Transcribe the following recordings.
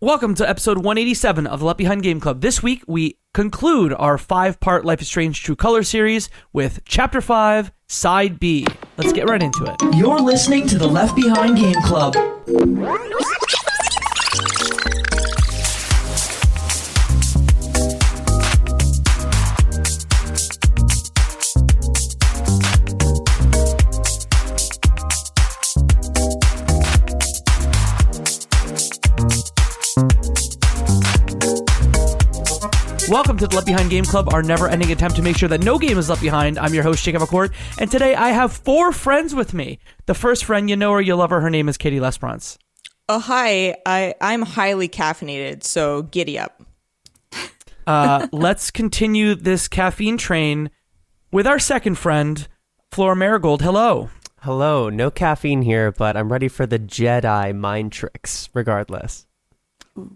Welcome to episode 187 of the Left Behind Game Club. This week, we conclude our 5-part Life is Strange True Color series with Chapter 5, Side B. Let's get right into it. You're listening to the Left Behind Game Club. Welcome to the Left Behind Game Club, our never-ending attempt to make sure that no game is left behind. I'm your host, Jacob McCord, and today I have 4 friends with me. The first friend, you know her, you love her. Her name is Katie Lesperance. Oh, hi. I'm highly caffeinated, so giddy up. Let's continue this caffeine train with our second friend, Flora Marigold. Hello. Hello. No caffeine here, but I'm ready for the Jed-i mind tricks, regardless.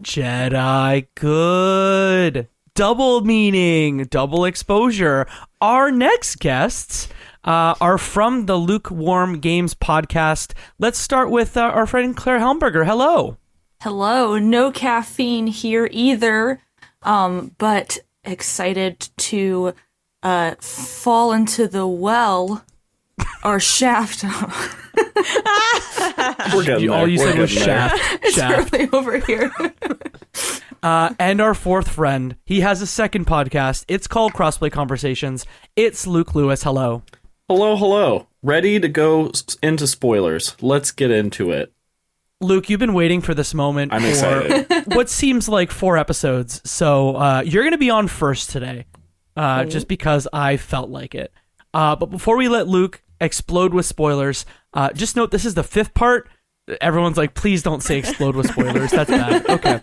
Jed-i, good. Double meaning, double exposure. Our next guests are from the Lukewarm Games podcast. Let's start with our friend Claire Helmberger. Hello. Hello. No caffeine here either, but excited to fall into the well or shaft. We're getting there. All you said was shaft. It's early over here. And our fourth friend, he has a second podcast. It's called Crossplay Conversations. It's Luke Lewis. Hello. Hello. Ready to go into spoilers. Let's get into it. Luke, you've been waiting for this moment I'm excited. what seems like 4 episodes. So you're going to be on first today, just because I felt like it. But before we let Luke explode with spoilers, just note this is the 5th part. Everyone's like, please don't say explode with spoilers. That's bad. Okay.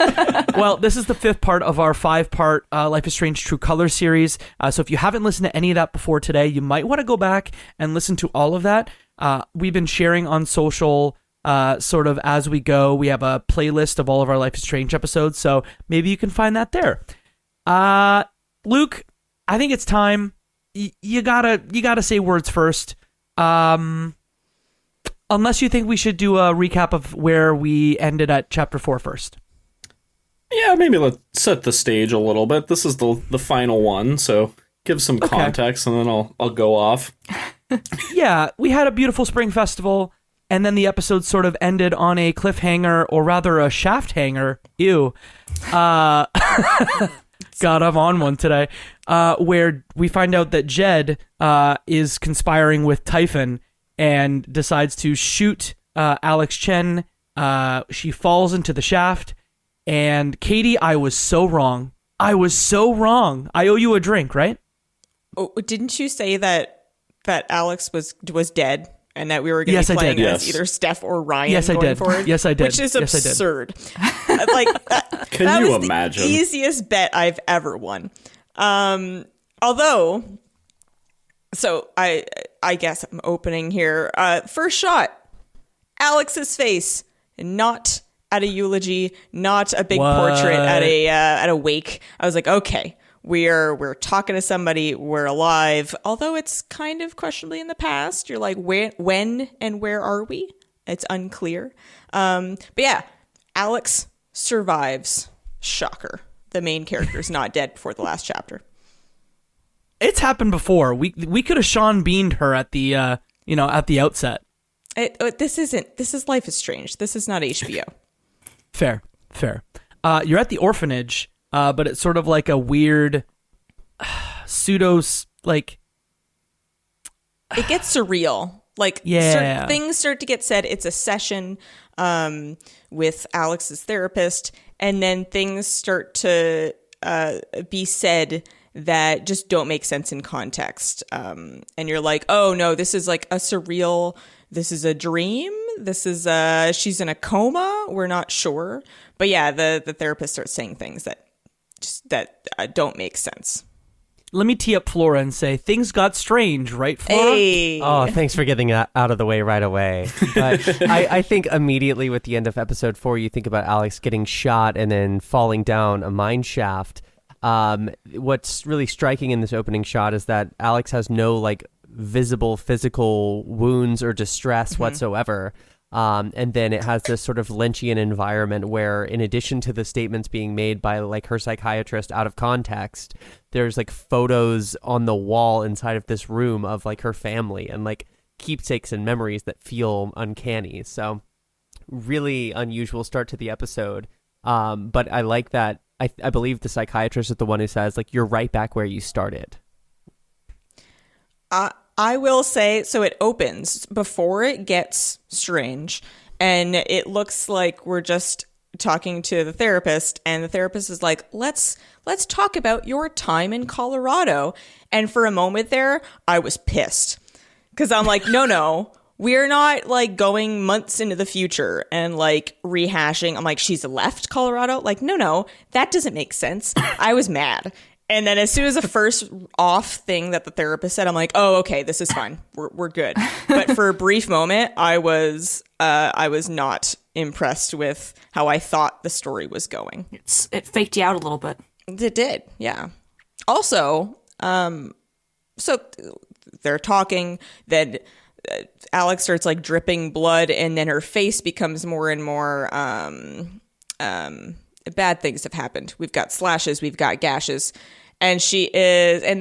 Well, this is the 5th part of our 5-part Life is Strange True Color series. So if you haven't listened to any of that before today, you might want to go back and listen to all of that. We've been sharing on social sort of as we go. We have a playlist of all of our Life is Strange episodes, so maybe you can find that there. Luke, I think it's time. You gotta say words first. Unless you think we should do a recap of where we ended at Chapter 4 first. Yeah, maybe let's set the stage a little bit. This is the final one, so give some context, and then I'll go off. Yeah, we had a beautiful spring festival, and then the episode sort of ended on a cliffhanger, or rather a shaft hanger. Ew. God, I'm on one today. Where we find out that Jed is conspiring with Typhon and decides to shoot Alex Chen. She falls into the shaft. And Katie, I was so wrong. I owe you a drink, right? Oh, didn't you say that Alex was dead and that we were going to be playing as either Steph or Ryan going forward? Yes, I did. Which is absurd. Can you imagine? The easiest bet I've ever won. Although, so I guess I'm opening here. First shot, Alex's face, not at a eulogy, not a big portrait at a wake. I was like, okay, we're talking to somebody, we're alive. Although it's kind of questionably in the past. You're like, when and where are we? It's unclear. But yeah, Alex survives. Shocker. The main character is not dead before the last chapter. It's happened before. We could have Sean Beaned her at the at the outset. This is Life is Strange. This is not HBO. Fair. You're at the orphanage, but it's sort of like a weird pseudo like. It gets surreal. Like things start to get said. It's a session with Alex's therapist, and then things start to be said that just don't make sense in context. And you're like, oh no, this is like a surreal, this is a dream. This is she's in a coma. We're not sure. But yeah, the therapist starts saying things that don't make sense. Let me tee up Flora and say, things got strange, right, Flora? Hey. Oh, thanks for getting that out of the way right away. But I think immediately with the end of episode 4, you think about Alex getting shot and then falling down a mine shaft. What's really striking in this opening shot is that Alex has no like visible physical wounds or distress whatsoever. And then it has this sort of Lynchian environment where, in addition to the statements being made by like her psychiatrist out of context, there's like photos on the wall inside of this room of like her family and like keepsakes and memories that feel uncanny. So really unusual start to the episode. But I like that. I believe the psychiatrist is the one who says like, you're right back where you started. I will say, so it opens before it gets strange, and it looks like we're just talking to the therapist, and the therapist is like, let's talk about your time in Colorado. And for a moment there, I was pissed because I'm like, no, we're not like going months into the future and like rehashing. I'm like, she's left Colorado. Like, no, that doesn't make sense. I was mad. And then as soon as the first off thing that the therapist said, I'm like, oh, okay, this is fine. We're good. But for a brief moment, I was not impressed with how I thought the story was going. It faked you out a little bit. It did, yeah. Also, so they're talking, then Alex starts like dripping blood, and then her face becomes more and more bad things have happened. We've got slashes, we've got gashes. And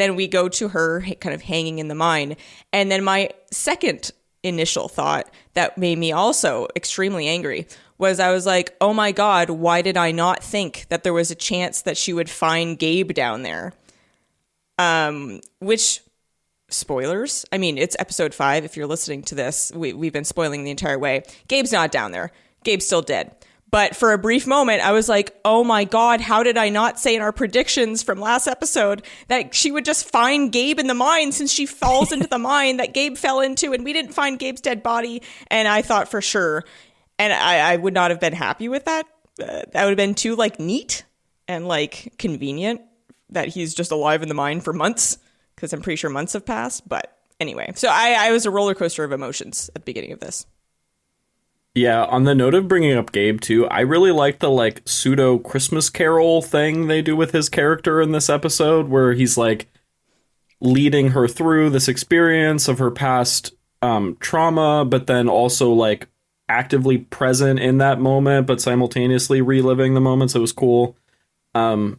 then we go to her kind of hanging in the mine. And then my second initial thought that made me also extremely angry was I was like, oh my God, why did I not think that there was a chance that she would find Gabe down there? Which, spoilers, I mean, it's episode 5. If you're listening to this, we've been spoiling the entire way. Gabe's not down there. Gabe's still dead. But for a brief moment, I was like, oh my God, how did I not say in our predictions from last episode that she would just find Gabe in the mine, since she falls into the mine that Gabe fell into, and we didn't find Gabe's dead body? And I thought for sure, and I would not have been happy with that. That would have been too like neat and like convenient that he's just alive in the mine for months, because I'm pretty sure months have passed. But anyway, so I was a roller coaster of emotions at the beginning of this. Yeah, on the note of bringing up Gabe, too, I really like the, like, pseudo Christmas Carol thing they do with his character in this episode, where he's, like, leading her through this experience of her past trauma, but then also, like, actively present in that moment, but simultaneously reliving the moments. It was cool. Yeah,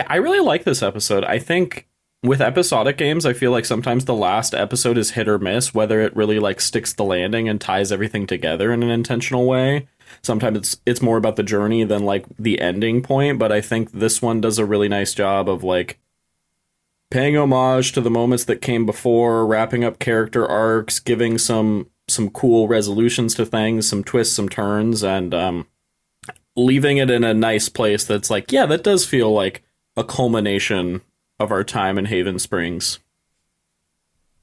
I really like this episode. I think with episodic games, I feel like sometimes the last episode is hit or miss, whether it really like sticks the landing and ties everything together in an intentional way. Sometimes it's more about the journey than like the ending point, but I think this one does a really nice job of like paying homage to the moments that came before, wrapping up character arcs, giving some cool resolutions to things, some twists, some turns, and leaving it in a nice place that's like, yeah, that does feel like a culmination of our time in Haven Springs.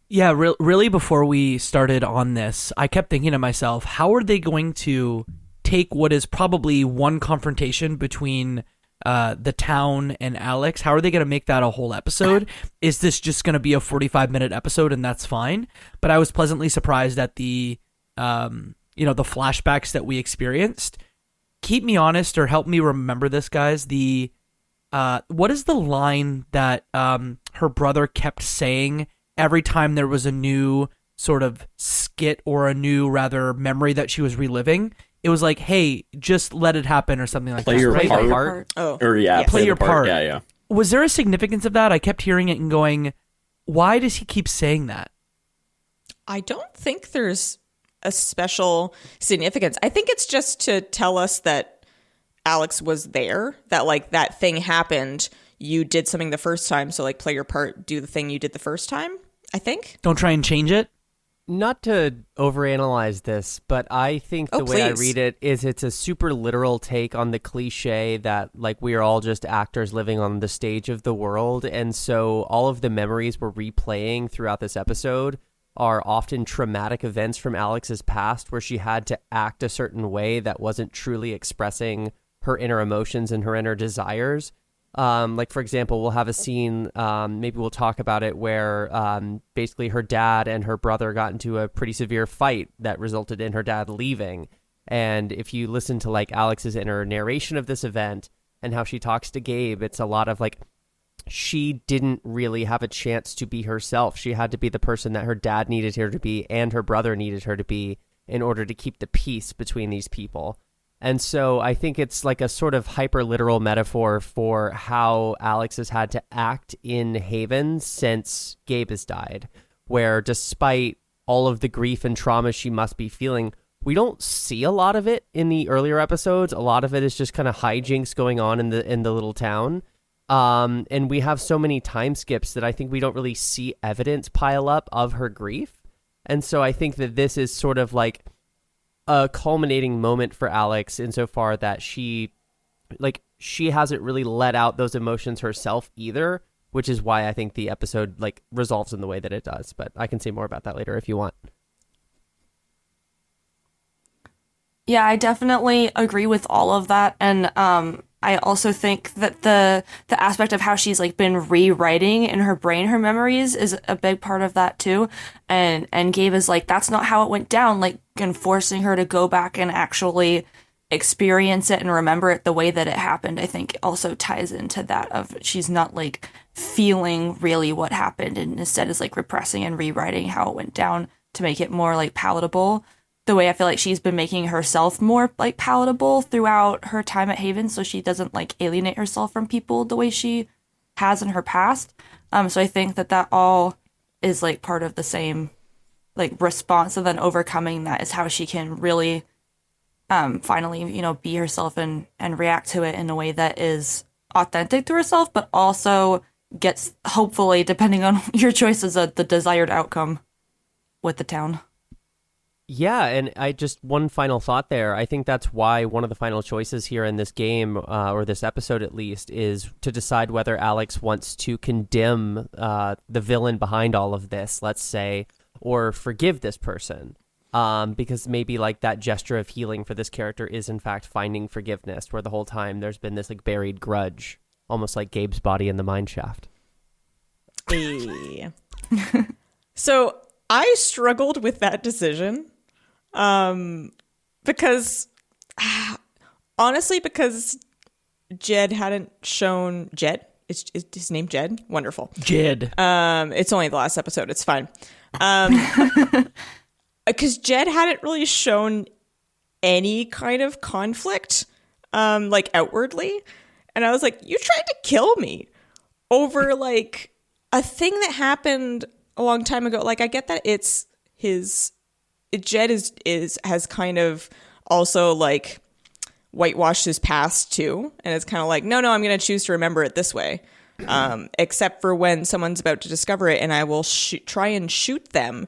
Yeah, really before we started on this, I kept thinking to myself, how are they going to take what is probably one confrontation between the town and Alex? How are they going to make that a whole episode? Is this just going to be a 45-minute episode and that's fine? But I was pleasantly surprised at the the flashbacks that we experienced. Keep me honest, or help me remember this, guys. What is the line that her brother kept saying every time there was a new sort of skit or a new, rather, memory that she was reliving? It was like, hey, just let it happen or something like that. Play your right? part. Oh. Or yeah, Play your part. Yeah. Was there a significance of that? I kept hearing it and going, why does he keep saying that? I don't think there's a special significance. I think it's just to tell us that Alex was there, that like that thing happened, you did something the first time, so like play your part, do the thing you did the first time, I think. Don't try and change it. Not to overanalyze this, but I think the way I read it is it's a super literal take on the cliche that like we are all just actors living on the stage of the world, and so all of the memories we're replaying throughout this episode are often traumatic events from Alex's past where she had to act a certain way that wasn't truly expressing her inner emotions and her inner desires. Like, for example, we'll have a scene, maybe we'll talk about it, where basically her dad and her brother got into a pretty severe fight that resulted in her dad leaving. And if you listen to like Alex's inner narration of this event and how she talks to Gabe, it's a lot of like, she didn't really have a chance to be herself. She had to be the person that her dad needed her to be and her brother needed her to be in order to keep the peace between these people. And so I think it's like a sort of hyper literal metaphor for how Alex has had to act in Haven since Gabe has died, where despite all of the grief and trauma she must be feeling, we don't see a lot of it in the earlier episodes. A lot of it is just kind of hijinks going on in the little town. And we have so many time skips that I think we don't really see evidence pile up of her grief. And so I think that this is sort of like a culminating moment for Alex insofar that she hasn't really let out those emotions herself either, which is why I think the episode like resolves in the way that it does. But I can say more about that later if you want. Yeah, I definitely agree with all of that. And I also think that the aspect of how she's like been rewriting in her brain her memories is a big part of that too. And Gabe is like, that's not how it went down, like, and forcing her to go back and actually experience it and remember it the way that it happened, I think also ties into that of she's not like feeling really what happened and instead is like repressing and rewriting how it went down to make it more like palatable. The way I feel like she's been making herself more like palatable throughout her time at Haven, so she doesn't like alienate herself from people the way she has in her past. So I think that all is like part of the same like response, and then overcoming that is how she can really finally, you know, be herself and react to it in a way that is authentic to herself, but also gets, hopefully, depending on your choices, the desired outcome with the town. Yeah, and one final thought there. I think that's why one of the final choices here in this game, or this episode at least, is to decide whether Alex wants to condemn the villain behind all of this, let's say, or forgive this person. Because maybe like that gesture of healing for this character is in fact finding forgiveness, where the whole time there's been this like buried grudge, almost like Gabe's body in the mine shaft. Hey. So I struggled with that decision. Because honestly, because Jed hadn't shown Jed. Is his name Jed? Wonderful. Jed. It's only the last episode. It's fine. Because Jed hadn't really shown any kind of conflict, like outwardly. And I was like, you tried to kill me over like a thing that happened a long time ago. Like, I get that it's Jed has kind of also like whitewashed his past too, and it's kind of like, no, I'm going to choose to remember it this way, except for when someone's about to discover it, and I will try and shoot them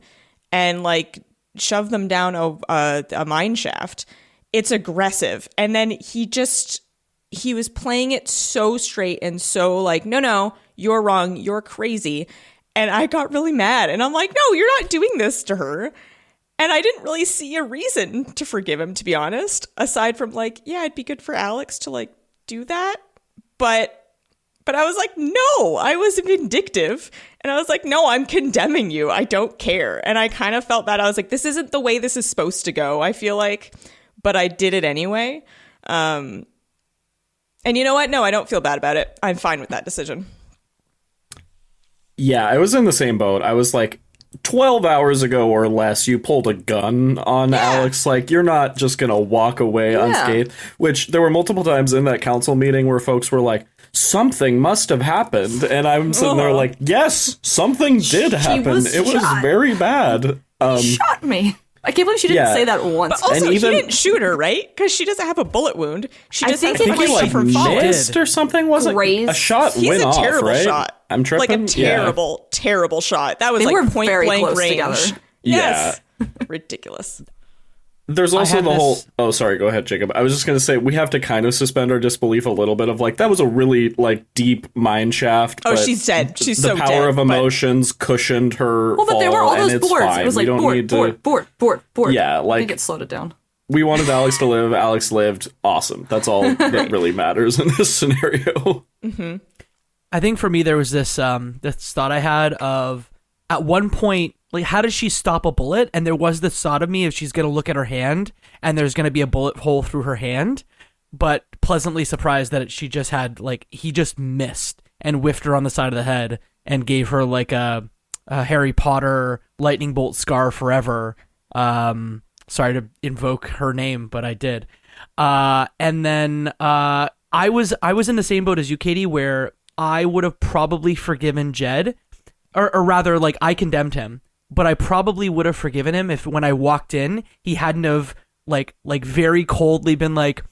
and like shove them down a mine shaft. It's aggressive, and then he was playing it so straight and so like, no, you're wrong, you're crazy, and I got really mad, and I'm like, no, you're not doing this to her. And I didn't really see a reason to forgive him, to be honest, aside from like, yeah, it'd be good for Alex to like do that. But I was like, no, I was vindictive. And I was like, no, I'm condemning you. I don't care. And I kind of felt that. I was like, this isn't the way this is supposed to go, I feel like. But I did it anyway. And you know what? No, I don't feel bad about it. I'm fine with that decision. Yeah, I was in the same boat. I was like, 12 hours ago or less, you pulled a gun on Alex. Like, you're not just gonna walk away unscathed. Which there were multiple times in that council meeting where folks were like, something must have happened. And I'm sitting there like, yes, something did happen. It was very bad. Shot me. I can't believe she didn't say that once. But also, he didn't shoot her, right? Because she doesn't have a bullet wound. She just has he like from missed or something. Wasn't a shot He's went a off, terrible right? shot. I'm tripping. Like a terrible shot. That was they like were point very blank close range. Together. Yes. Ridiculous. There's also the whole... Oh, sorry, go ahead, Jacob. I was just going to say, we have to kind of suspend our disbelief a little bit of, like, that was a really, like, deep mine shaft. Oh, she's dead. She's so dead. The power of emotions cushioned her fall, but there were all those boards. Fine. It was like, board. Yeah, like... I think it slowed it down. We wanted Alex to live. Alex lived. Awesome. That's all that really matters in this scenario. Mm-hmm. I think for me, there was this thought I had of, at one point, like, how does she stop a bullet? And there was this thought of me if she's going to look at her hand and there's going to be a bullet hole through her hand, but pleasantly surprised that she just had, like, he just missed and whiffed her on the side of the head and gave her, like, a Harry Potter lightning bolt scar forever. Sorry to invoke her name, but I did. And then I was in the same boat as you, Katie, where I would have probably forgiven Jed, or rather, like, I condemned him, but I probably would have forgiven him if when I walked in, he hadn't have like very coldly been like,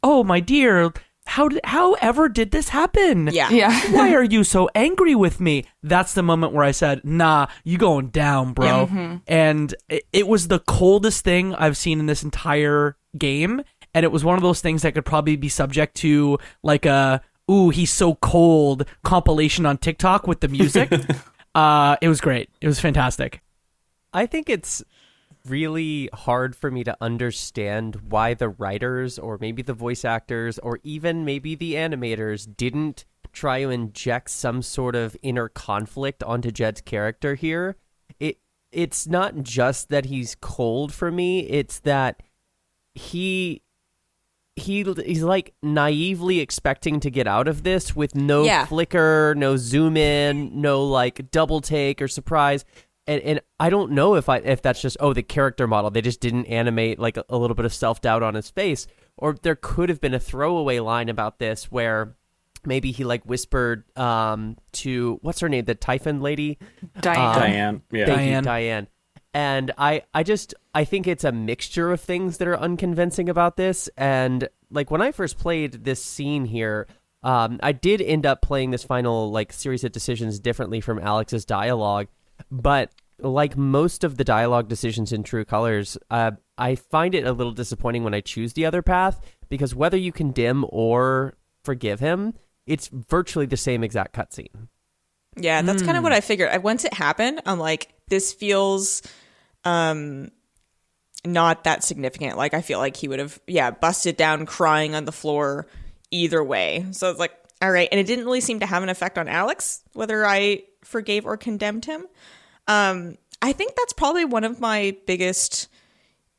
"Oh, my dear, how ever did this happen? Yeah. Why are you so angry with me?" That's the moment where I said, "Nah, you going down, bro." And it was the coldest thing I've seen in this entire game, and it was one of those things that could probably be subject to like a "ooh, he's so cold" compilation on TikTok with the music. It was great. It was fantastic. I think it's really hard for me to understand why the writers or maybe the voice actors or even maybe the animators didn't try to inject some sort of inner conflict onto Jed's character here. It's not just that he's cold for me, it's that he's like naively expecting to get out of this with no flicker, no zoom in, no like double take or surprise. And I don't know if that's just, the character model, they just didn't animate like a little bit of self-doubt on his face, or there could have been a throwaway line about this where maybe he like whispered to, what's her name, the Typhon lady? Diane. Yeah. Thank you, Diane. And I think it's a mixture of things that are unconvincing about this. And like when I first played this scene here, I did end up playing this final like series of decisions differently from Alex's dialogue. But like most of the dialogue decisions in True Colors, I find it a little disappointing when I choose the other path, because whether you condemn or forgive him, it's virtually the same exact cutscene. Yeah, that's kind of what I figured. Once it happened, I'm like, this feels not that significant. Like, I feel like he would have, busted down crying on the floor either way. So it's like, all right. And it didn't really seem to have an effect on Alex, whether I forgave or condemned him. I think that's probably one of my biggest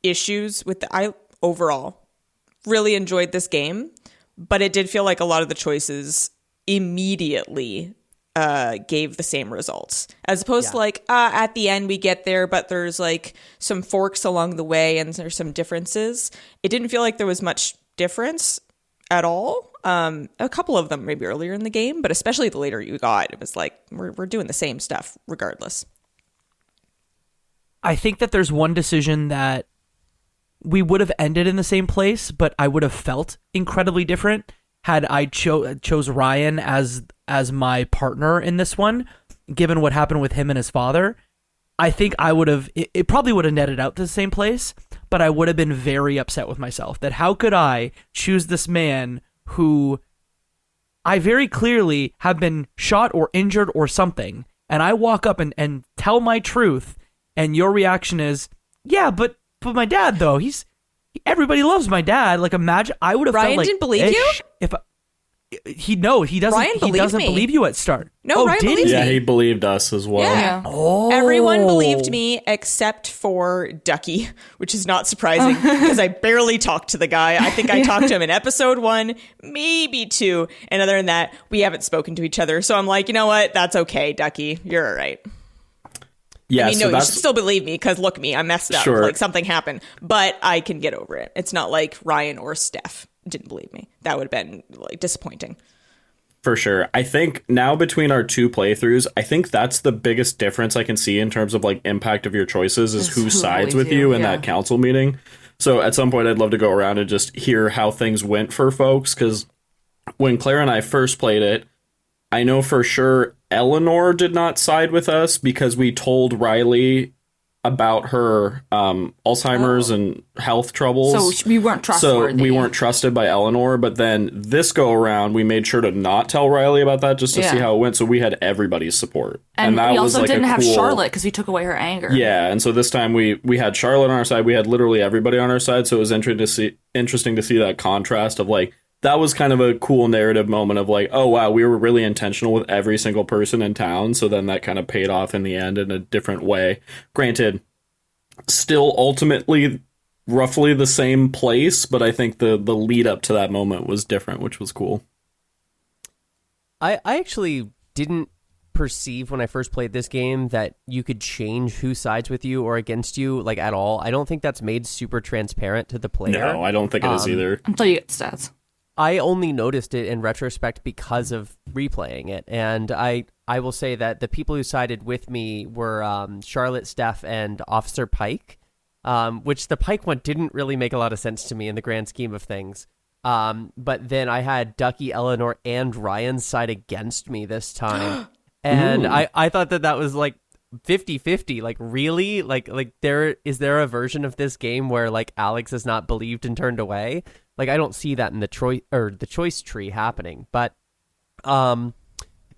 issues with I overall really enjoyed this game, but it did feel like a lot of the choices immediately gave the same results, as opposed to like at the end we get there, but there's like some forks along the way and there's some differences. It didn't feel like there was much difference at all. A couple of them maybe earlier in the game, but especially the later you got, it was like we're doing the same stuff regardless. I think that there's one decision that we would have ended in the same place, but I would have felt incredibly different had I chose Ryan as my partner in this one, given what happened with him and his father. I think I would have, it probably would have netted out to the same place, but I would have been very upset with myself that how could I choose this man who I very clearly have been shot or injured or something, and I walk up and tell my truth, and your reaction is, yeah, but my dad though, everybody loves my dad. Like, imagine I would have Ryan felt like didn't believe you if he doesn't Ryan doesn't me. believe you at start. No, Ryan believes Yeah, me. he believed us as well. Yeah. Oh, Everyone believed me except for Ducky, which is not surprising because I barely talked to the guy. I think I talked to him in episode 1, maybe 2. And other than that, we haven't spoken to each other. So I'm like, you know what? That's okay, Ducky. You're all right. Yeah, I mean, so no, you should still believe me because look, me, I messed up. Sure. Like something happened, but I can get over it. It's not like Ryan or Steph didn't believe me. That would have been like disappointing. For sure. I think now between our two playthroughs, I think that's the biggest difference I can see in terms of like impact of your choices is who sides with you in that council meeting. So at some point I'd love to go around and just hear how things went for folks, because when Claire and I first played it, I know for sure Eleanor did not side with us because we told Riley about her Alzheimer's and health troubles. So we weren't trustworthy. So we weren't trusted by Eleanor, but then this go around, we made sure to not tell Riley about that just to see how it went. So we had everybody's support. And that we was also like didn't a have cool... Charlotte because we took away her anger. Yeah, and so this time we had Charlotte on our side. We had literally everybody on our side. So it was interesting to see that contrast of like, that was kind of a cool narrative moment of like, oh, wow, we were really intentional with every single person in town. So then that kind of paid off in the end in a different way. Granted, still ultimately roughly the same place, but I think the lead up to that moment was different, which was cool. I actually didn't perceive when I first played this game that you could change who sides with you or against you, like, at all. I don't think that's made super transparent to the player. No, I don't think it is either. Until you get stats. I only noticed it in retrospect because of replaying it, and I will say that the people who sided with me were Charlotte, Steph, and Officer Pike, which the Pike one didn't really make a lot of sense to me in the grand scheme of things. But then I had Ducky, Eleanor, and Ryan side against me this time, and I thought that was like 50-50. Like, really? Like is there a version of this game where like Alex is not believed and turned away? Like, I don't see that in the choice tree happening, but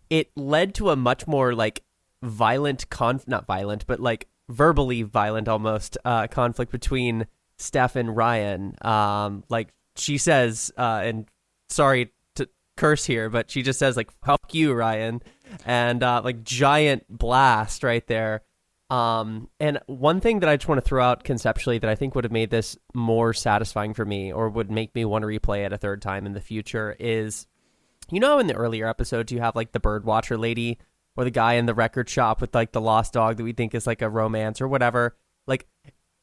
it led to a much more like violent not violent, but like verbally violent almost conflict between Steph and Ryan. Like, she says, and sorry to curse here, but she just says like "fuck you, Ryan," and like giant blast right there. And one thing that I just want to throw out conceptually that I think would have made this more satisfying for me, or would make me want to replay it a third time in the future, is, you know, in the earlier episodes you have like the bird watcher lady or the guy in the record shop with like the lost dog that we think is like a romance or whatever. Like,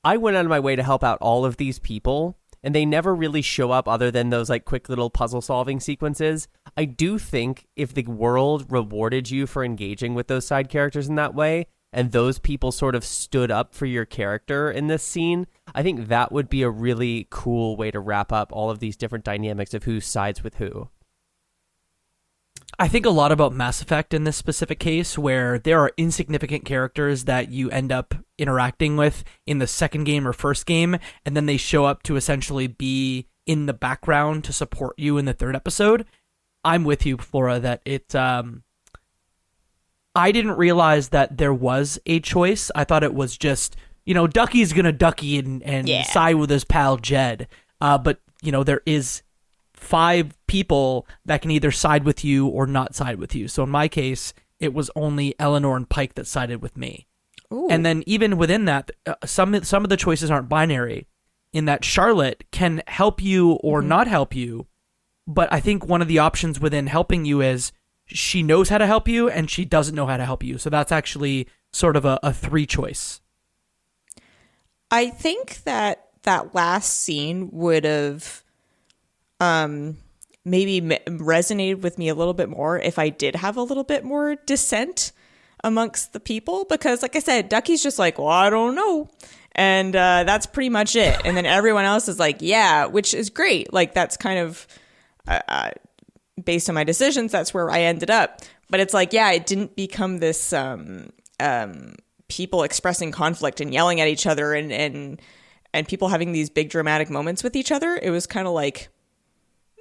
I went out of my way to help out all of these people, and they never really show up other than those like quick little puzzle solving sequences. I do think if the world rewarded you for engaging with those side characters in that way, and those people sort of stood up for your character in this scene, I think that would be a really cool way to wrap up all of these different dynamics of who sides with who. I think a lot about Mass Effect in this specific case, where there are insignificant characters that you end up interacting with in the second game or first game, and then they show up to essentially be in the background to support you in the third episode. I'm with you, Flora, that it... I didn't realize that there was a choice. I thought it was just, you know, Ducky's gonna ducky and side with his pal Jed. But, you know, there is 5 people that can either side with you or not side with you. So in my case, it was only Eleanor and Pike that sided with me. Ooh. And then even within that, some of the choices aren't binary, in that Charlotte can help you or not help you. But I think one of the options within helping you is she knows how to help you and she doesn't know how to help you. So that's actually sort of a 3 choice. I think that last scene would have maybe resonated with me a little bit more if I did have a little bit more dissent amongst the people, because like I said, Ducky's just like, well, I don't know. And that's pretty much it. And then everyone else is like, yeah, which is great. Like, that's kind of based on my decisions, that's where I ended up. But it's like, yeah, it didn't become this people expressing conflict and yelling at each other and people having these big dramatic moments with each other. It was kind of like,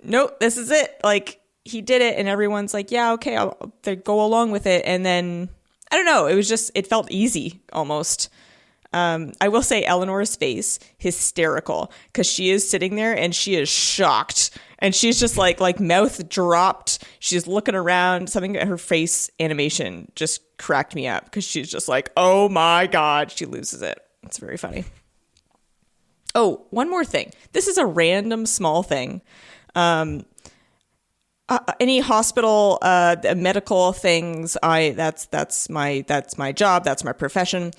nope, this is it. Like, he did it, and everyone's like, yeah, okay, I'll go along with it. And then, I don't know, it felt easy almost. I will say Eleanor's face, hysterical, because she is sitting there and she is shocked, and she's just like mouth dropped. She's looking around. Something at her face animation just cracked me up, because she's just like, oh my God, she loses it. It's very funny. Oh, one more thing. This is a random small thing. Any hospital, medical things, that's my job. That's my profession.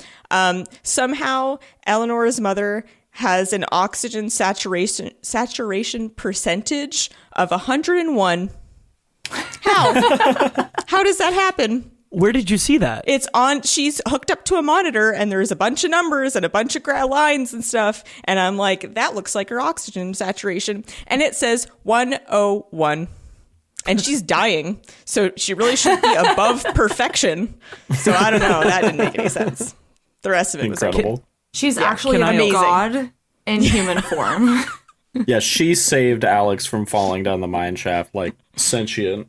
Somehow Eleanor's mother has an oxygen saturation percentage of 101. How? How does that happen? Where did you see that? It's on, she's hooked up to a monitor, and there's a bunch of numbers and a bunch of lines and stuff. And I'm like, that looks like her oxygen saturation. And it says 101. And she's dying, so she really should be above perfection. So I don't know. That didn't make any sense. The rest of it was incredible. She's actually a god in human form. Yeah, she saved Alex from falling down the mine shaft like sentient.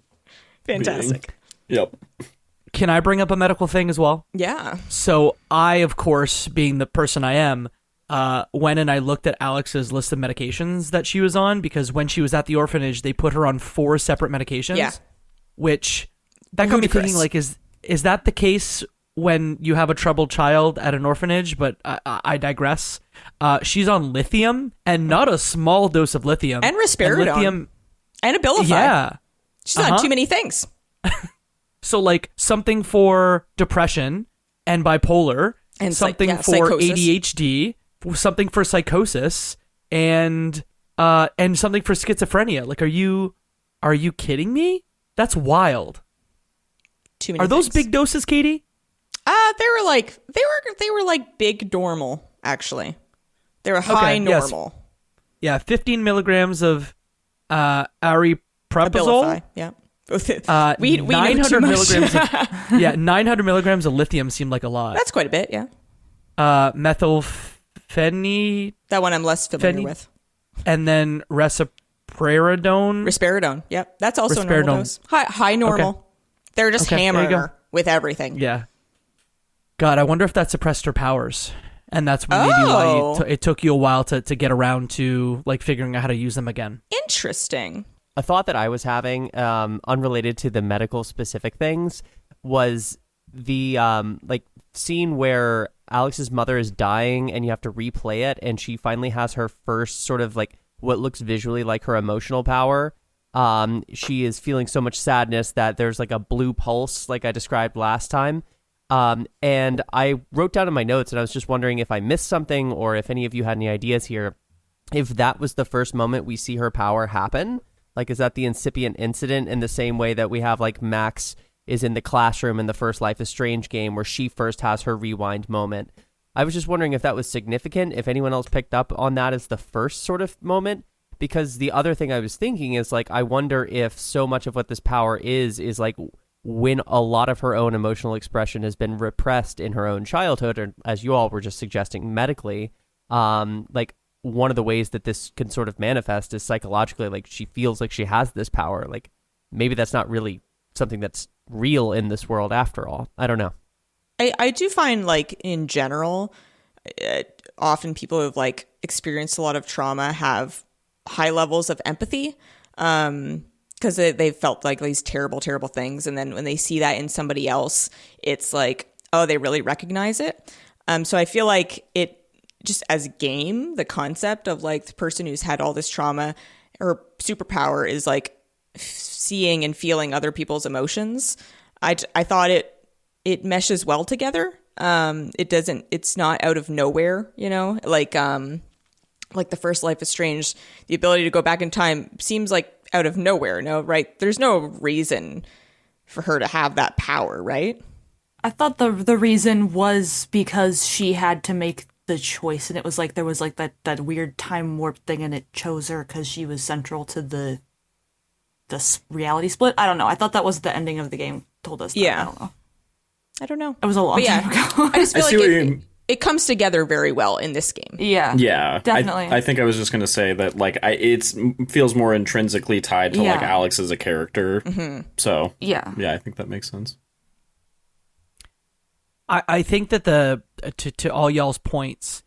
Fantastic. Being. Yep. Can I bring up a medical thing as well? Yeah. So I, of course, being the person I am, went and I looked at Alex's list of medications that she was on, because when she was at the orphanage, they put her on 4 separate medications. Yeah. Which, that got me thinking, like, is that the case when you have a troubled child at an orphanage? But I digress. She's on lithium, and not a small dose of lithium. And risperidone. And Abilify. Yeah. She's on too many things. So like something for depression and bipolar, and something for psychosis. ADHD, something for psychosis, and something for schizophrenia. Like, are you kidding me? That's wild. Too many Are those things. big doses, Katie? They were like big normal, actually. They were high yes. normal. Yeah, 15 milligrams of aripiprazole. Abilify, yeah. We knew 900 too much. milligrams. 900 milligrams of lithium seemed like a lot. That's quite a bit, yeah. Methylphenidate, That one I'm less familiar with. and then Risperidone, yep. That's also a normal Risperidone. dose. High normal. Okay. They're just Okay, there you hammering go. her with everything. Yeah. God, I wonder if that suppressed her powers, and that's maybe why it took you a while to get around to like figuring out how to use them again. Interesting. A thought that I was having, unrelated to the medical specific things, was the like scene where Alex's mother is dying and you have to replay it, and she finally has her first sort of like what looks visually like her emotional power. She is feeling so much sadness that there's like a blue pulse, like I described last time. And I wrote down in my notes, and I was just wondering if I missed something or if any of you had any ideas here, if that was the first moment we see her power happen. Like, is that the incipient incident in the same way that we have like Max is in the classroom in the first Life is Strange game where she first has her rewind moment? I was just wondering if that was significant, if anyone else picked up on that as the first sort of moment. Because the other thing I was thinking is, like, I wonder if so much of what this power is like when a lot of her own emotional expression has been repressed in her own childhood, or as you all were just suggesting, medically, like one of the ways that this can sort of manifest is psychologically, like she feels like she has this power. Like maybe that's not really something that's real in this world after all. I don't know. I do find, like, in general, often people who've like experienced a lot of trauma have high levels of empathy, because they've felt like these terrible things, and then when they see that in somebody else, it's like, oh, they really recognize it. So I feel like it, just as a game, the concept of like the person who's had all this trauma, her superpower is like seeing and feeling other people's emotions. I thought it meshes well together. It's not out of nowhere, you know, like the first Life is Strange, the ability to go back in time seems like out of nowhere, no, right? There's no reason for her to have that power, right? I thought the reason was because she had to make the choice, and it was like there was like that weird time warp thing, and it chose her because she was central to the reality split. I don't know. I thought that was the ending of the game told us that. Yeah. I don't know. know. It was a long time ago. I just feel I see like what you it comes together very well in this game. Yeah. Yeah, Definitely. I think I was just gonna say that, like, it feels more intrinsically tied to like Yeah. Alex as a character. So Yeah. I think that makes sense. I think that to all y'all's points,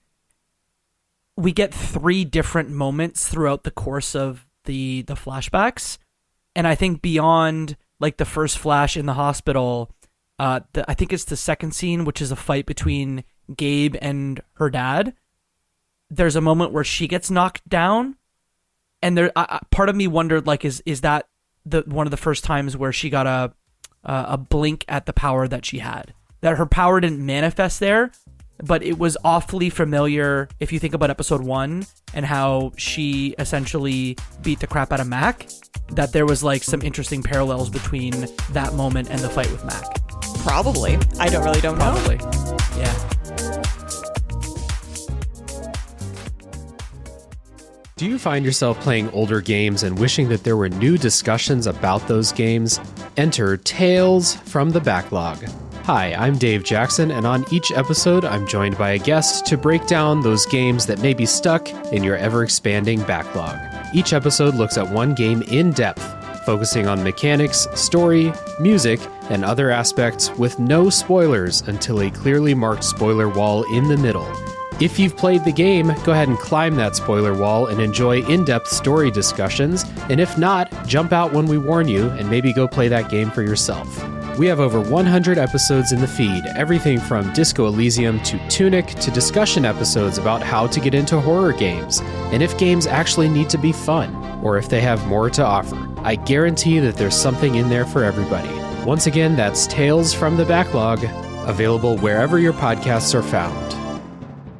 we get 3 different moments throughout the course of the flashbacks, and I think beyond like the first flash in the hospital, I think it's the second scene, which is a fight between Gabe and her dad. There's a moment where she gets knocked down, and there part of me wondered, like, is that one of the first times where she got a blink at the power that she had? That her power didn't manifest there, but it was awfully familiar if you think about episode 1 and how she essentially beat the crap out of Mac, that there was like some interesting parallels between that moment and the fight with Mac. Probably. I don't know. Probably. Yeah. Do you find yourself playing older games and wishing that there were new discussions about those games? Enter Tales from the Backlog. Hi, I'm Dave Jackson, and on each episode, I'm joined by a guest to break down those games that may be stuck in your ever-expanding backlog. Each episode looks at one game in depth, focusing on mechanics, story, music, and other aspects with no spoilers until a clearly marked spoiler wall in the middle. If you've played the game, go ahead and climb that spoiler wall and enjoy in-depth story discussions, and if not, jump out when we warn you and maybe go play that game for yourself. We have over 100 episodes in the feed, everything from Disco Elysium to Tunic to discussion episodes about how to get into horror games, and if games actually need to be fun, or if they have more to offer. I guarantee that there's something in there for everybody. Once again, that's Tales from the Backlog, available wherever your podcasts are found.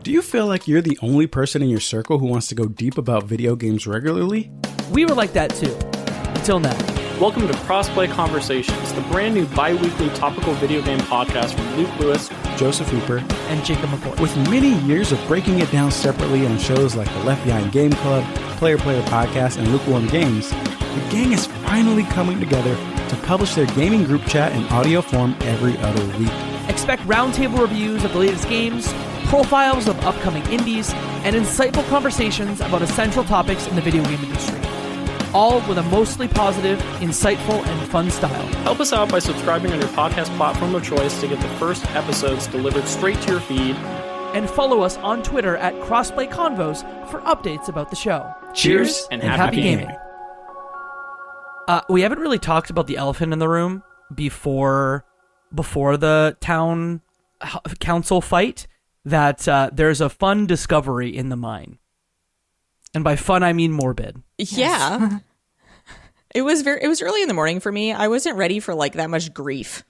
Do you feel like you're the only person in your circle who wants to go deep about video games regularly? We were like that too. Until now. Welcome to Crossplay Conversations, the brand new bi-weekly topical video game podcast from Luke Lewis, Joseph Hooper, And Jacob McCoy. with many years of breaking it down separately on shows like the Left Behind Game Club, Player Podcast, and Lukewarm Games, the gang is finally coming together to publish their gaming group chat in audio form every other week. Expect roundtable reviews of the latest games, profiles of upcoming indies, and insightful conversations about essential topics in the video game industry. All with a mostly positive, insightful, and fun style. Help us out by subscribing on your podcast platform of choice to get the first episodes delivered straight to your feed. And follow us on Twitter at Crossplay Convos for updates about the show. Cheers and happy gaming. We haven't really talked about the elephant in the room before the town council fight, that there's a fun discovery in the mine. And by fun, I mean morbid. Yeah. It was early in the morning for me. I wasn't ready for like that much grief.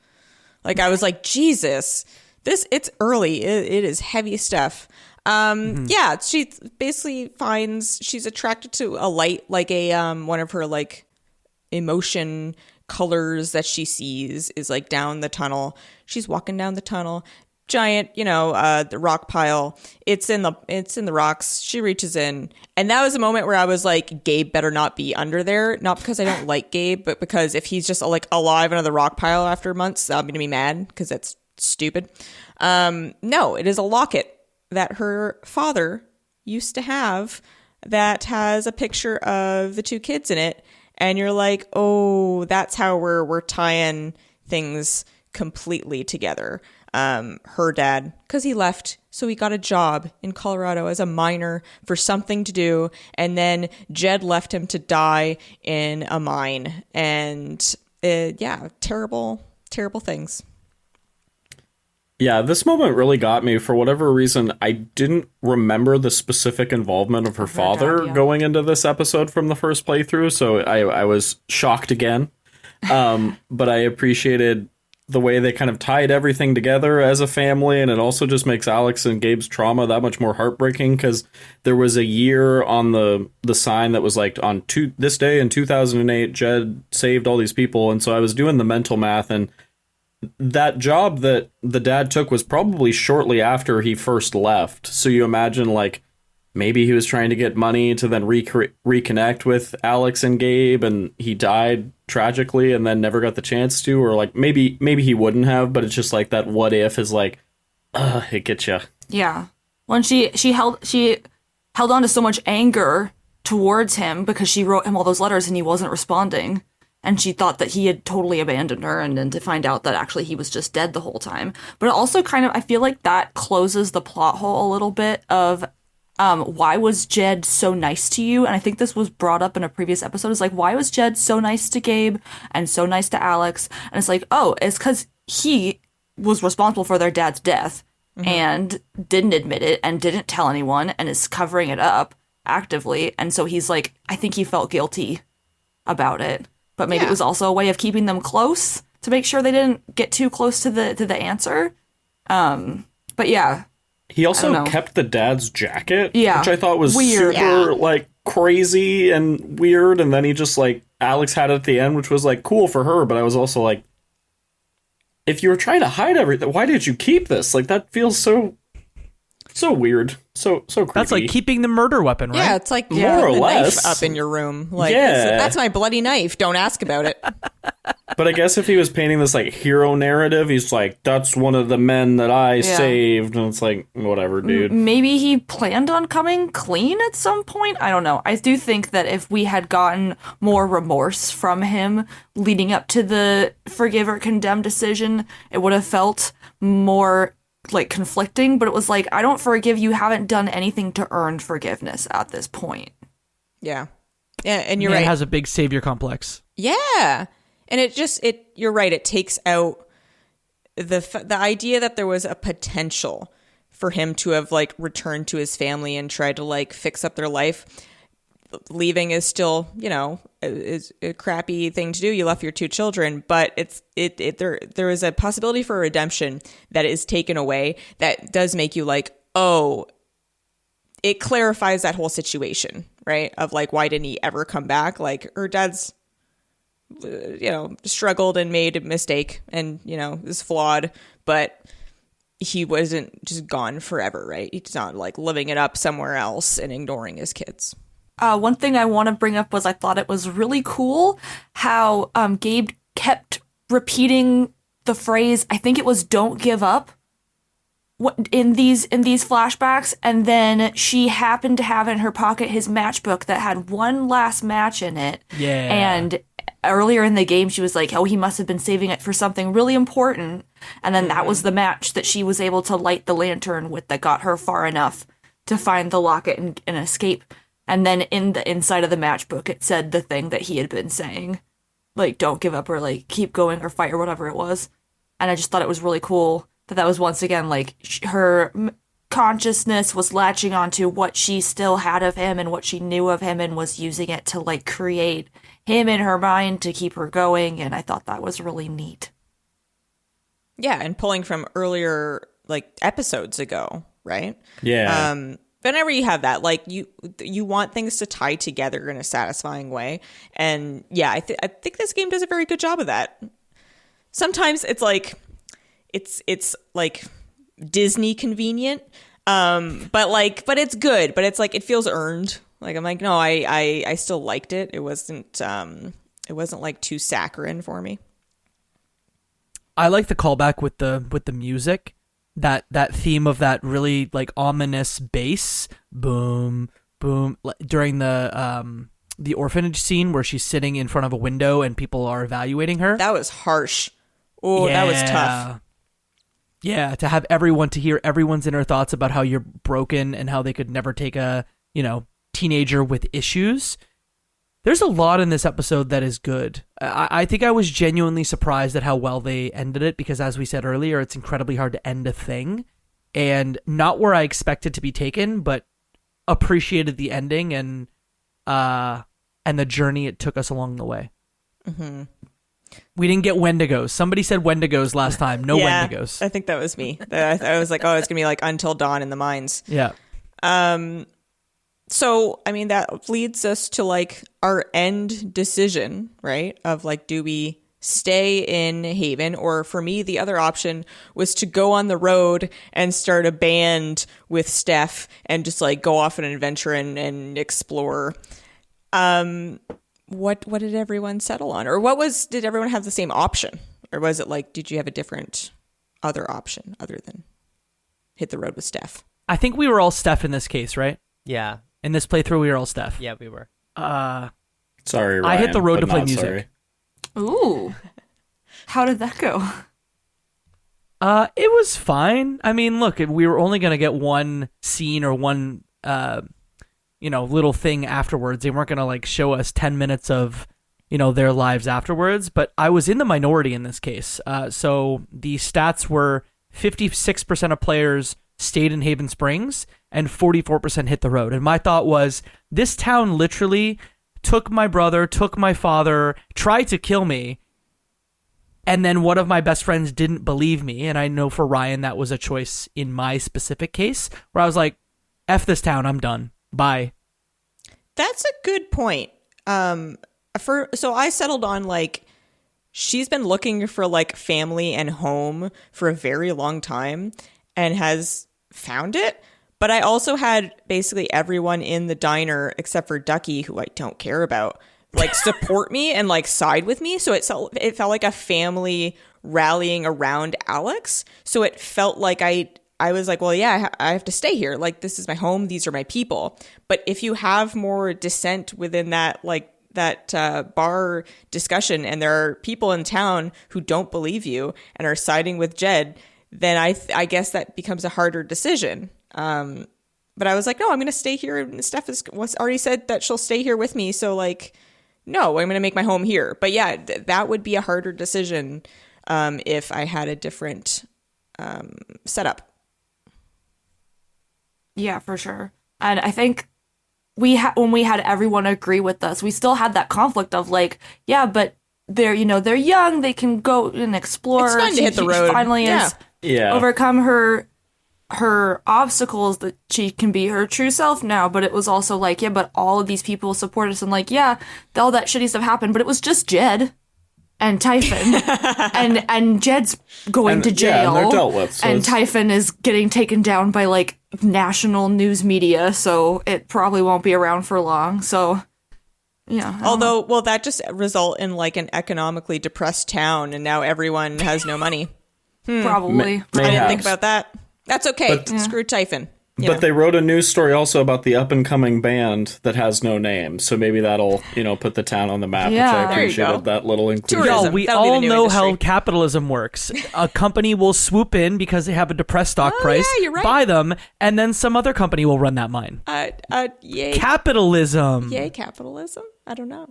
Like I was like, Jesus, it's early. It is heavy stuff. Yeah, she basically finds she's attracted to a light, like a one of her like emotion colors that she sees is like down the tunnel. She's walking down the tunnel. Giant, the rock pile. It's in the rocks. She reaches in, and that was a moment where I was like, Gabe better not be under there. Not because I don't like Gabe, but because if he's just like alive under the rock pile after months, I'm gonna be mad because that's stupid. No, it is a locket that her father used to have that has a picture of the two kids in it, and you're like, oh, that's how we're tying things completely together. Her dad, because he left, so he got a job in Colorado as a miner for something to do, and then Jed left him to die in a mine, and terrible things. Yeah, this moment really got me. For whatever reason, I didn't remember the specific involvement of her father going into this episode from the first playthrough, so I was shocked again. But I appreciated the way they kind of tied everything together as a family, and it also just makes Alex and Gabe's trauma that much more heartbreaking, because there was a year on the sign that was like, on this day in 2008, Jed saved all these people, and so I was doing the mental math, and that job that the dad took was probably shortly after he first left. So you imagine, like, maybe he was trying to get money to then reconnect with Alex and Gabe, and he died tragically and then never got the chance to, or like maybe he wouldn't have, but it's just like that what if is like, it gets you. Yeah. When she held on to so much anger towards him because she wrote him all those letters and he wasn't responding. And she thought that he had totally abandoned her, and then to find out that actually he was just dead the whole time. But it also kind of, I feel like that closes the plot hole a little bit of why was Jed so nice to you? And I think this was brought up in a previous episode. It's like, why was Jed so nice to Gabe and so nice to Alex? And it's like, oh, it's because he was responsible for their dad's death and didn't admit it and didn't tell anyone and is covering it up actively. And so he's like, I think he felt guilty about it. But maybe it was also a way of keeping them close to make sure they didn't get too close to the answer. But yeah. He also kept the dad's jacket, which I thought was weird. super like crazy and weird. And then he just like, Alex had it at the end, which was like cool for her. But I was also like, if you were trying to hide everything, why did you keep this? Like, that feels so weird. So creepy. That's like keeping the murder weapon, right? Yeah, it's like more or the less knife up in your room. Like, Yeah. that's my bloody knife. Don't ask about it. But I guess if he was painting this like hero narrative, he's like, that's one of the men that I saved. And it's like, whatever, dude. Maybe he planned on coming clean at some point. I don't know. I do think that if we had gotten more remorse from him leading up to the forgive or condemn decision, it would have felt more like conflicting. But it was like, I don't forgive you. Haven't done anything to earn forgiveness at this point. Yeah. Yeah, and you're Man right. has a big savior complex. Yeah. And you're right. It takes out the idea that there was a potential for him to have like returned to his family and tried to like fix up their life. leaving is still, is a crappy thing to do. You left your two children, but there is a possibility for redemption that is taken away that does make you like, oh, it clarifies that whole situation, right? Of like, why didn't he ever come back? Like, her dad's, struggled and made a mistake and, is flawed, but he wasn't just gone forever, right? He's not like living it up somewhere else and ignoring his kids. One thing I want to bring up was I thought it was really cool how Gabe kept repeating the phrase, I think it was "don't give up," in these flashbacks, and then she happened to have in her pocket his matchbook that had one last match in it. Yeah. And earlier in the game, she was like, oh, he must have been saving it for something really important. And then that was the match that she was able to light the lantern with that got her far enough to find the locket and escape. And then in the inside of the matchbook, it said the thing that he had been saying, like, don't give up or like keep going or fight or whatever it was. And I just thought it was really cool that was once again like her consciousness was latching onto what she still had of him and what she knew of him and was using it to like create him in her mind to keep her going. And I thought that was really neat. Yeah, and pulling from earlier like episodes ago, right? Yeah. Whenever you have that, like you want things to tie together in a satisfying way, and yeah, I think this game does a very good job of that. Sometimes it's like Disney convenient, but it's good. But it's like it feels earned. Like I'm like, no, I still liked it. It wasn't like too saccharine for me. I like the callback with the music. That theme of that really like ominous bass boom boom during the orphanage scene where she's sitting in front of a window and people are evaluating her. That was harsh. Oh, yeah. That was tough. Yeah, to have to hear everyone's inner thoughts about how you're broken and how they could never take a, teenager with issues. There's a lot in this episode that is good. I think I was genuinely surprised at how well they ended it because, as we said earlier, it's incredibly hard to end a thing. And not where I expected to be taken, but appreciated the ending and the journey it took us along the way. Mm-hmm. We didn't get Wendigos. Somebody said Wendigos last time. No Wendigos. I think that was me. I was like, oh, it's going to be like Until Dawn in the mines. Yeah. So, I mean, that leads us to like our end decision, right? Of like, do we stay in Haven? Or for me, the other option was to go on the road and start a band with Steph and just like go off on an adventure and explore. What did everyone settle on? Or did everyone have the same option? Or was it like, did you have a different other option other than hit the road with Steph? I think we were all Steph in this case, right? Yeah. In this playthrough, we were all Steph. Yeah, we were. Sorry, Ryan, I hit the road to play not music. sorry. Ooh. How did that go? It was fine. I mean, look, we were only going to get one scene or one, little thing afterwards. They weren't going to like show us 10 minutes of, their lives afterwards. But I was in the minority in this case. So the stats were 56% of players stayed in Haven Springs and 44% hit the road. And my thought was, this town literally took my brother, took my father, tried to kill me. And then one of my best friends didn't believe me. And I know for Ryan, that was a choice in my specific case where I was like, F this town, I'm done. Bye. That's a good point. So I settled on like, she's been looking for like family and home for a very long time and has found it. But I also had basically everyone in the diner except for Ducky, who I don't care about, like support me and like side with me. So it felt like a family rallying around Alex. So it felt like I was like, well, yeah, I have to stay here. Like, this is my home. These are my people. But if you have more dissent within that, like that bar discussion, and there are people in town who don't believe you and are siding with Jed, then I guess that becomes a harder decision. But I was like, no, I'm going to stay here. And Steph was already said that she'll stay here with me. So like, no, I'm going to make my home here. But yeah, that would be a harder decision if I had a different setup. Yeah, for sure. And I think when we had everyone agree with us, we still had that conflict of like, yeah, but they're young, they can go and explore. It's fun to hit the road. She finally has overcome her obstacles, that she can be her true self now. But it was also like, yeah, but all of these people support us, and like, yeah, all that shitty stuff happened, but it was just Jed and Typhon, and Jed's going to jail, and they're dealt with, so and Typhon is getting taken down by like national news media, so it probably won't be around for long. So yeah. Although, will that just result in like an economically depressed town, and now everyone has no money? Probably. I didn't think about that. That's okay. Screw Typhon. But they wrote a news story also about the up-and-coming band that has no name, so maybe that'll, put the town on the map, which I appreciated that little inclusion. Tourism. Yo, we That'll be the all new know industry. how capitalism works. A company will swoop in because they have a depressed stock price, yeah, you're right. buy them, and then some other company will run that mine. Yay. Capitalism. Yay, capitalism? I don't know.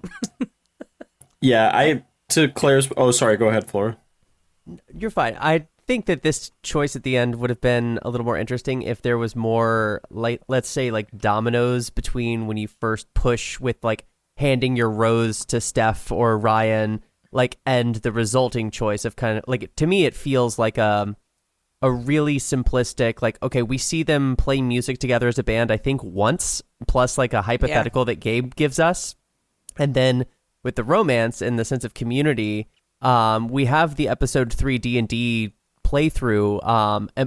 To Claire's... Oh, sorry, go ahead, Flora. You're fine. I think that this choice at the end would have been a little more interesting if there was more, like, let's say, like, dominoes between when you first push with, like, handing your rose to Steph or Ryan, like, and the resulting choice of kind of, like, to me it feels like a really simplistic, like, okay, we see them play music together as a band, I think once, plus, like, a hypothetical that Gabe gives us. And then with the romance and the sense of community, we have the episode 3 D&D playthrough,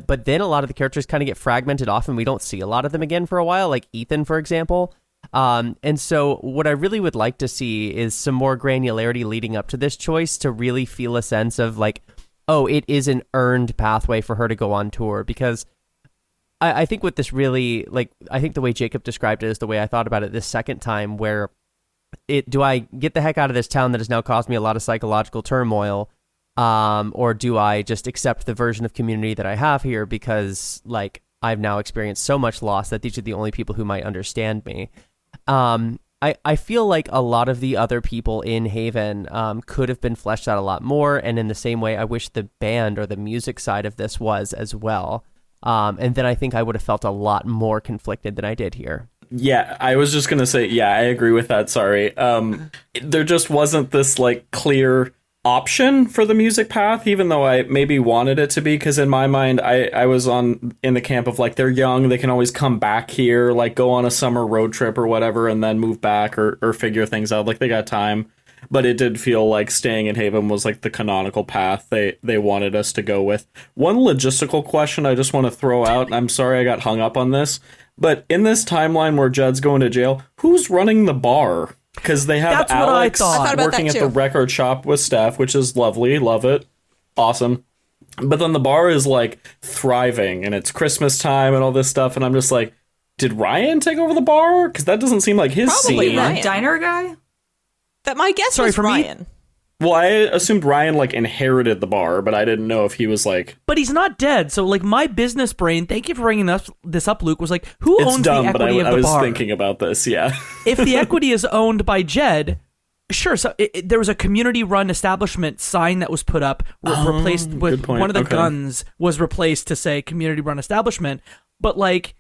but then a lot of the characters kind of get fragmented off and we don't see a lot of them again for a while, like Ethan, for example. And so what I really would like to see is some more granularity leading up to this choice to really feel a sense of like, oh, it is an earned pathway for her to go on tour. Because I think what this really, like, I think the way Jacob described it is the way I thought about it this second time, where do I get the heck out of this town that has now caused me a lot of psychological turmoil? Or do I just accept the version of community that I have here because, like, I've now experienced so much loss that these are the only people who might understand me. I feel like a lot of the other people in Haven could have been fleshed out a lot more, and in the same way, I wish the band or the music side of this was as well. And then I think I would have felt a lot more conflicted than I did here. Yeah, I was just going to say, I agree with that, sorry. There just wasn't this, like, clear option for the music path, even though I maybe wanted it to be, because in my mind I was in the camp of like, they're young, they can always come back here, like go on a summer road trip or whatever and then move back or figure things out, like they got time. But it did feel like staying in Haven was like the canonical path they wanted us to go with. One logistical question I just want to throw out, and I'm sorry I got hung up on this, but in this timeline where Jed's going to jail, who's running the bar? Because they have That's what I Alex thought. working at the record shop with Steph, which is lovely. Love it. Awesome. But then the bar is like thriving and it's Christmas time and all this stuff. And I'm just like, did Ryan take over the bar? Because that doesn't seem like his Probably scene. Ryan. That diner guy? That my guess Sorry, was for me- Ryan. Well, I assumed Ryan like inherited the bar, but I didn't know if he was like... But he's not dead, so like my business brain, thank you for bringing this up, Luke, was like, who It's owns dumb, the but equity of I the was bar? thinking about this, yeah. If the equity is owned by Jed, sure. So there was a community-run establishment sign that was put up, replaced with good point. one of the Okay. guns was replaced to say community-run establishment. But like,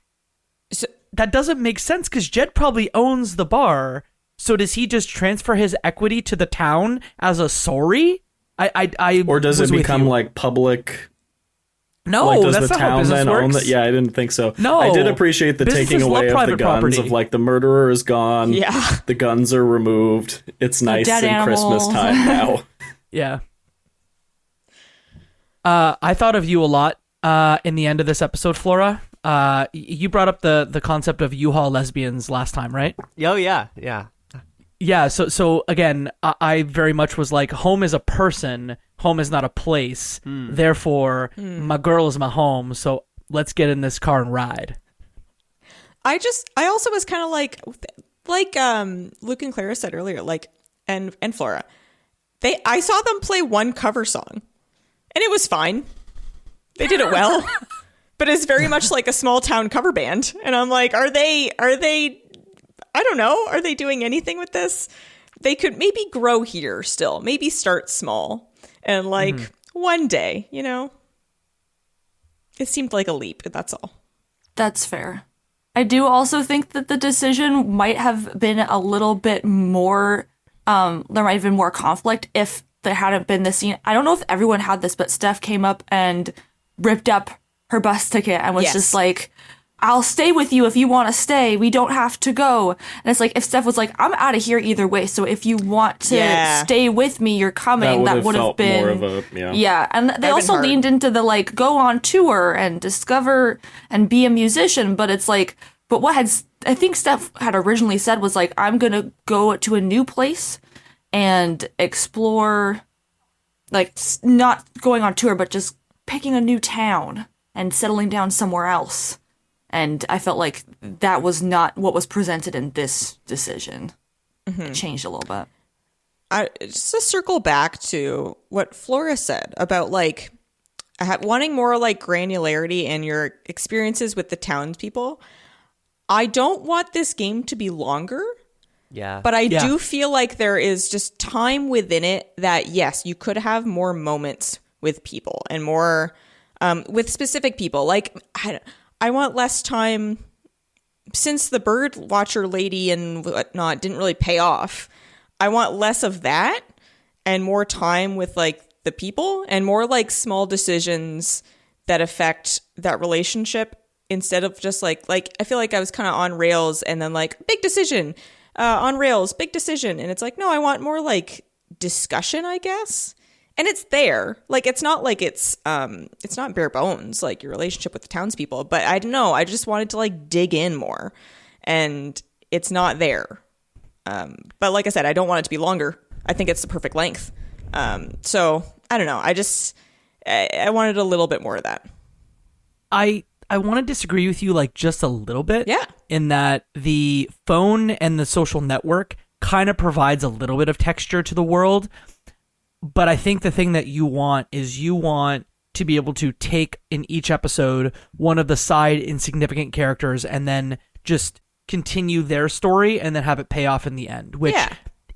that doesn't make sense because Jed probably owns the bar. So does he just transfer his equity to the town as a sorry? Or does was it with become you. like public... No, like, does that's the not how town business then works. own that? Yeah, I didn't think so. No. I did appreciate the Businesses taking love away of the private guns property. of like the murderer is gone. Yeah. The guns are removed. It's nice dead in Christmas animals. time now. Yeah. I thought of you a lot in the end of this episode, Flora. You brought up the concept of U-Haul lesbians last time, right? Oh, yeah. Yeah, so again, I very much was like, home is a person, home is not a place. Therefore, my girl is my home, so let's get in this car and ride. I also was kind of like Luke and Clara said earlier, like, and Flora, I saw them play one cover song, and it was fine. They did it well, but it's very much like a small town cover band, and I'm like, are they? I don't know. Are they doing anything with this? They could maybe grow here still. Maybe start small, and like one day, It seemed like a leap. That's all. That's fair. I do also think that the decision might have been a little bit more, there might have been more conflict if there hadn't been this scene. I don't know if everyone had this, but Steph came up and ripped up her bus ticket and was just like, I'll stay with you if you want to stay. We don't have to go. And it's like, if Steph was like, I'm out of here either way, so if you want to stay with me, you're coming, that would have been more of a, yeah. And they also leaned into the like, go on tour and discover and be a musician, but it's like, but what I think Steph had originally said was like, I'm gonna go to a new place and explore, like not going on tour, but just picking a new town and settling down somewhere else. And I felt like that was not what was presented in this decision. It changed a little bit. Just to circle back to what Flora said about like wanting more like granularity in your experiences with the townspeople. I don't want this game to be longer. Yeah. But I do feel like there is just time within it that, yes, you could have more moments with people and more with specific people. Like, I want less time, since the bird watcher lady and whatnot didn't really pay off. I want less of that and more time with like the people and more like small decisions that affect that relationship instead of just like I feel like I was kind of on rails and then like big decision on rails, big decision. And it's like, no, I want more like discussion, I guess. And it's there. Like, it's not like it's not bare bones, like your relationship with the townspeople. But I don't know. I just wanted to like dig in more, and it's not there. But like I said, I don't want it to be longer. I think it's the perfect length. So I don't know. I wanted a little bit more of that. I want to disagree with you like just a little bit. Yeah. In that the phone and the social network kind of provides a little bit of texture to the world. But I think the thing that you want is you want to be able to take in each episode one of the side insignificant characters and then just continue their story and then have it pay off in the end. Which,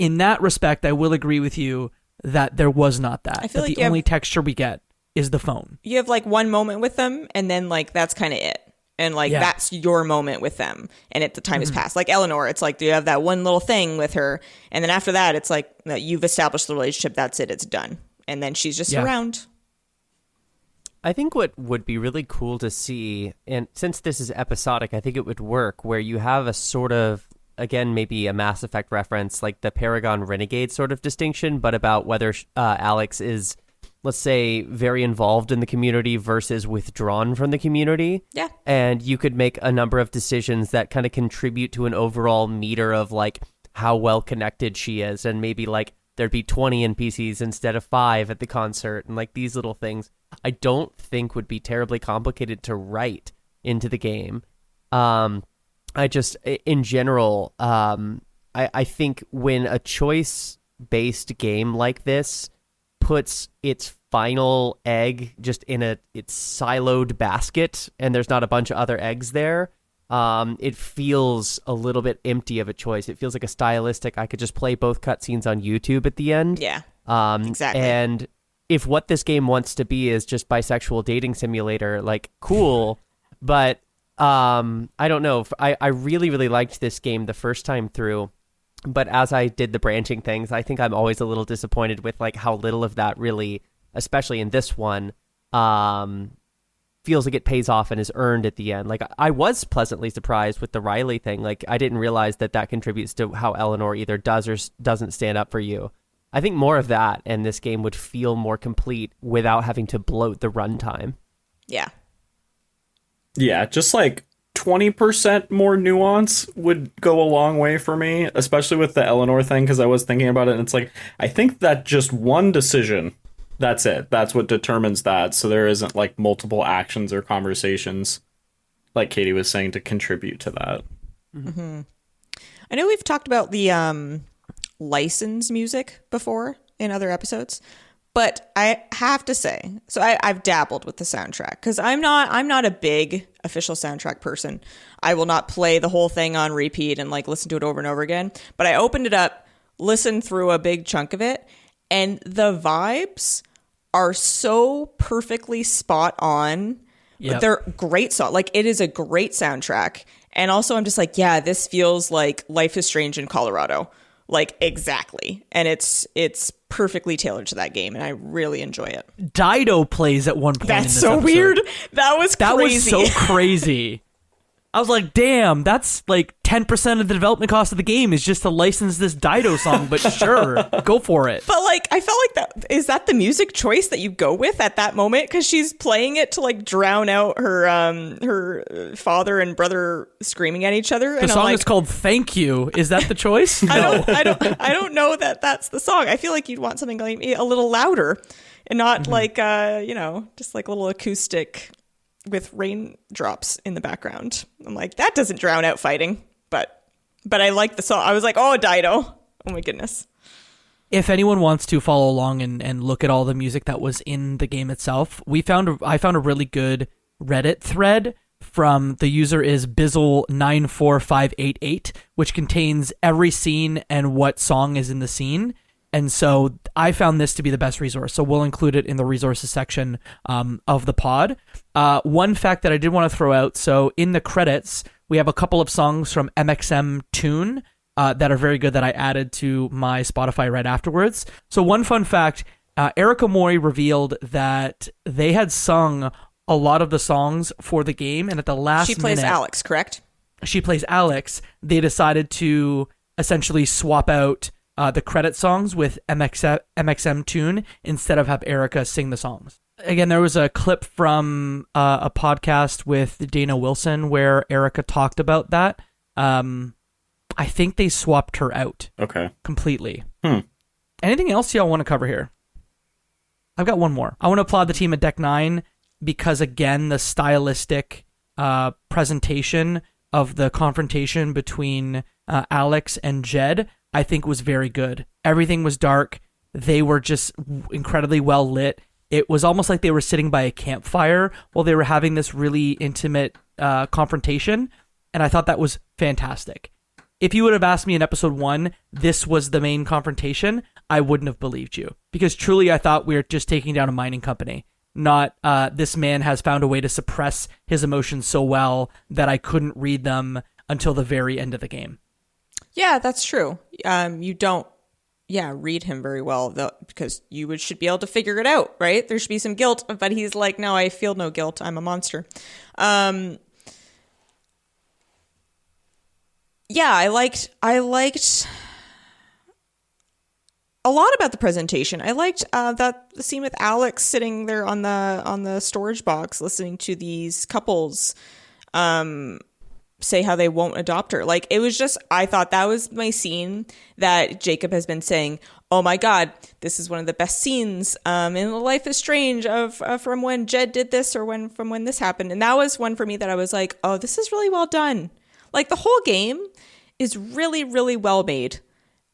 in that respect, I will agree with you that there was not that. I feel that like the only texture we get is the phone. You have like one moment with them, and then like that's kind of it. And like that's your moment with them, and the time has passed. Like Eleanor, it's like, do you have that one little thing with her, and then after that, it's like you've established the relationship. That's it. It's done. And then she's just around. I think what would be really cool to see, and since this is episodic, I think it would work where you have a sort of, again, maybe a Mass Effect reference, like the Paragon Renegade sort of distinction, but about whether Alex is, let's say, very involved in the community versus withdrawn from the community. Yeah. And you could make a number of decisions that kind of contribute to an overall meter of like how well connected she is. And maybe like there'd be 20 NPCs instead of 5 at the concert. And like these little things I don't think would be terribly complicated to write into the game. I just, in general, I think when a choice-based game like this puts its final egg just in its siloed basket and there's not a bunch of other eggs there, it feels a little bit empty of a choice. It feels like a stylistic, I could just play both cutscenes on YouTube at the end. Yeah, exactly. And if what this game wants to be is just bisexual dating simulator, like, cool, but I don't know. I really, really liked this game the first time through. But as I did the branching things, I think I'm always a little disappointed with like how little of that really, especially in this one, feels like it pays off and is earned at the end. Like I was pleasantly surprised with the Riley thing. Like I didn't realize that contributes to how Eleanor either does or doesn't stand up for you. I think more of that and this game would feel more complete without having to bloat the runtime. Yeah. Yeah, just like 20% more nuance would go a long way for me, especially with the Eleanor thing, because I was thinking about it, and it's like, I think that just one decision, that's it. That's what determines that, so there isn't like multiple actions or conversations, like Katie was saying, to contribute to that. Mm-hmm. I know we've talked about the license music before in other episodes, but I have to say, so I've dabbled with the soundtrack because I'm not a big official soundtrack person. I will not play the whole thing on repeat and like listen to it over and over again. But I opened it up, listened through a big chunk of it, and the vibes are so perfectly spot on. Yep. They're great song. Like it is a great soundtrack. And also I'm just like, yeah, this feels like Life is Strange in Colorado. Like, exactly. And it's perfectly tailored to that game, and I really enjoy it. Dido plays at one point. That's in this so episode. weird. That was crazy. Was so crazy. I was like, damn, that's like 10% of the development cost of the game is just to license this Dido song, but sure, go for it. But like, I felt like is that the music choice that you go with at that moment? Because she's playing it to like drown out her father and brother screaming at each other. The song is called "Thank You." Is that the choice? No. I don't know that that's the song. I feel like you'd want something like a little louder and not like just like a little acoustic with raindrops in the background. I'm like, that doesn't drown out fighting, but I like the song. I was like, oh, Dido. Oh my goodness. If anyone wants to follow along and look at all the music that was in the game itself, I found a really good Reddit thread from the user is Bizzle94588, which contains every scene and what song is in the scene. And so I found this to be the best resource. So we'll include it in the resources section of the pod. One fact that I did want to throw out. So in the credits, we have a couple of songs from MXM Tune that are very good that I added to my Spotify right afterwards. So one fun fact, Erica Mori revealed that they had sung a lot of the songs for the game. And at the last minute... She plays Alex, correct? She plays Alex. They decided to essentially swap out the credit songs with MXM Tune instead of have Erica sing the songs. Again, there was a clip from a podcast with Dana Wilson where Erica talked about that. I think they swapped her out. Okay. Completely. Anything else y'all want to cover here? I've got one more. I want to applaud the team at Deck 9 because, again, the stylistic presentation of the confrontation between Alex and Jed, I think was very good. Everything was dark. They were just incredibly well lit. It was almost like they were sitting by a campfire while they were having this really intimate confrontation, and I thought that was fantastic. If you would have asked me in episode 1, this was the main confrontation, I wouldn't have believed you. Because truly I thought we were just taking down a mining company. Not this man has found a way to suppress his emotions so well that I couldn't read them until the very end of the game. Yeah, that's true. You don't, read him very well, though, because you should be able to figure it out, right? There should be some guilt, but he's like, no, I feel no guilt. I'm a monster. I liked a lot about the presentation. I liked that the scene with Alex sitting there on the storage box, listening to these couples say how they won't adopt her. Like, it was just, I thought that was my scene that Jacob has been saying, oh my God, this is one of the best scenes in the Life is Strange from when Jed did this or from when this happened. And that was one for me that I was like, oh, this is really well done. Like, the whole game is really, really well made.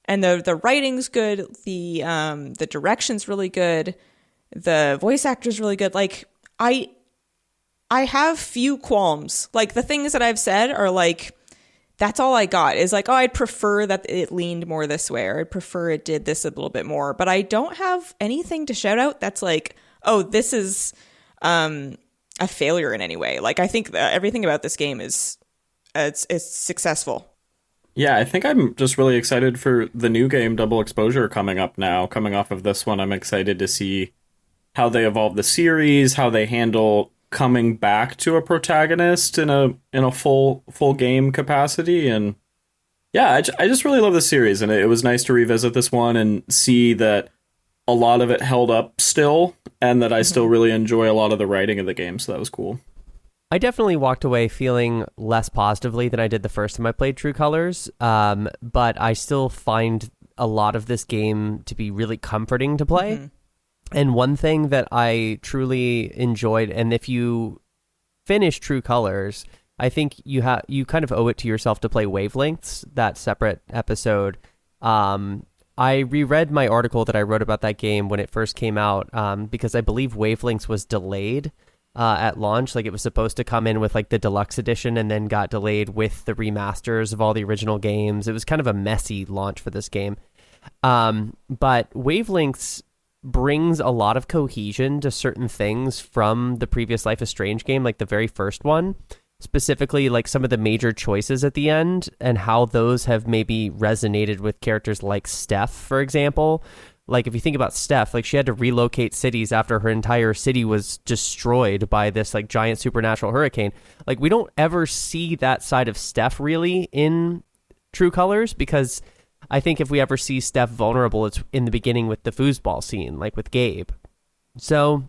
And the writing's good, the direction's really good, the voice actor's really good. Like, I have few qualms. Like, the things that I've said are like, that's all I got is like, oh, I'd prefer that it leaned more this way, or I'd prefer it did this a little bit more. But I don't have anything to shout out that's like, oh, this is a failure in any way. Like, I think that everything about this game is it's successful. Yeah, I think I'm just really excited for the new game, Double Exposure, coming up now. Coming off of this one, I'm excited to see how they evolve the series, how they handle coming back to a protagonist in a full game capacity. And yeah, I just really love the series, and it was nice to revisit this one and see that a lot of it held up still, and that I still really enjoy a lot of the writing of the game, so that was cool. I definitely walked away feeling less positively than I did the first time I played True Colors, but I still find a lot of this game to be really comforting to play. Mm-hmm. And one thing that I truly enjoyed, and if you finish True Colors, I think you kind of owe it to yourself to play Wavelengths, that separate episode. I reread my article that I wrote about that game when it first came out, because I believe Wavelengths was delayed at launch. Like, it was supposed to come in with like the deluxe edition and then got delayed with the remasters of all the original games. It was kind of a messy launch for this game. But Wavelengths brings a lot of cohesion to certain things from the previous Life is Strange game, like the very first one. specifically like some of the major choices at the end and how those have maybe resonated with characters like Steph, for example. Like if you think about Steph, like she had to relocate cities after her entire city was destroyed by this like giant supernatural hurricane. Like we don't ever see that side of Steph really in True Colors, because I think if we ever see Steph vulnerable, it's in the beginning with the foosball scene, like with Gabe. So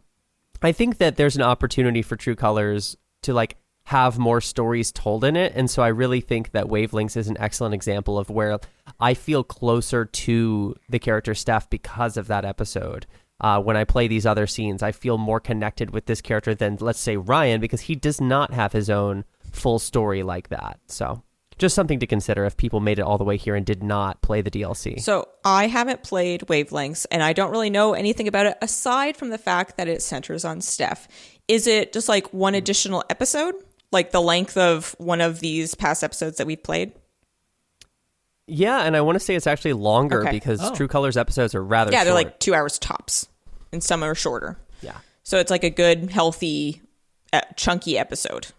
I think that there's an opportunity for True Colors to like have more stories told in it. And so I really think that Wavelengths is an excellent example of where I feel closer to the character Steph because of that episode. When I play these other scenes, I feel more connected with this character than, let's say, Ryan, because he does not have his own full story like that. So just something to consider if people made it all the way here and did not play the DLC. So I haven't played Wavelengths, and I don't really know anything about it aside from the fact that it centers on Steph. Is it just like one additional episode? Like the length of one of these past episodes that we've played? Yeah, and I want to say it's actually longer because True Colors episodes are rather short. They're like 2 hours tops, and some are shorter. Yeah. So it's like a good, healthy, chunky episode.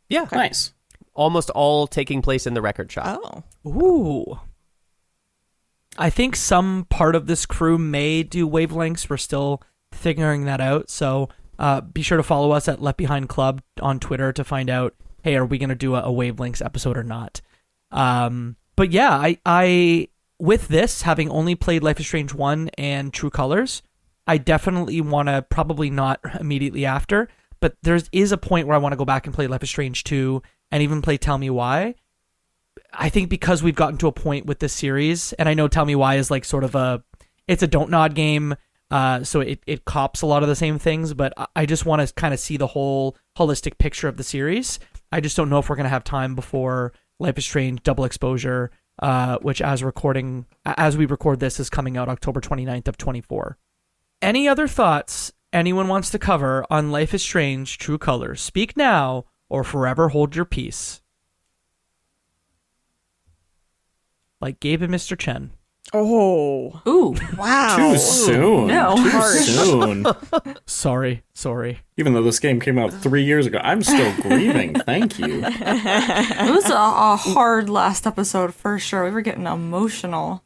Yeah. Okay. Nice. Almost all taking place in the record shop. Oh. Ooh. I think some part of this crew may do Wavelengths. We're still figuring that out, so... be sure to follow us at Left Behind Club on Twitter to find out, hey, are we going to do a Wavelengths episode or not? But yeah, I with this, having only played Life is Strange 1 and True Colors, I definitely want to, probably not immediately after, but there is a point where I want to go back and play Life is Strange 2 and even play Tell Me Why. I think because we've gotten to a point with this series, and I know Tell Me Why is like sort of it's a don't nod game, so it cops a lot of the same things, but I just want to kind of see the whole holistic picture of the series. I just don't know if we're going to have time before Life is Strange Double Exposure, which as we record this is coming out October 29th of 24. Any other thoughts anyone wants to cover on Life is Strange True Colors? Speak now or forever hold your peace. Like Gabe and Mr. Chen. Oh. Ooh. Wow. Too soon. No. Too soon. Sorry. Even though this game came out 3 years ago, I'm still grieving. Thank you. It was a hard last episode for sure. We were getting emotional.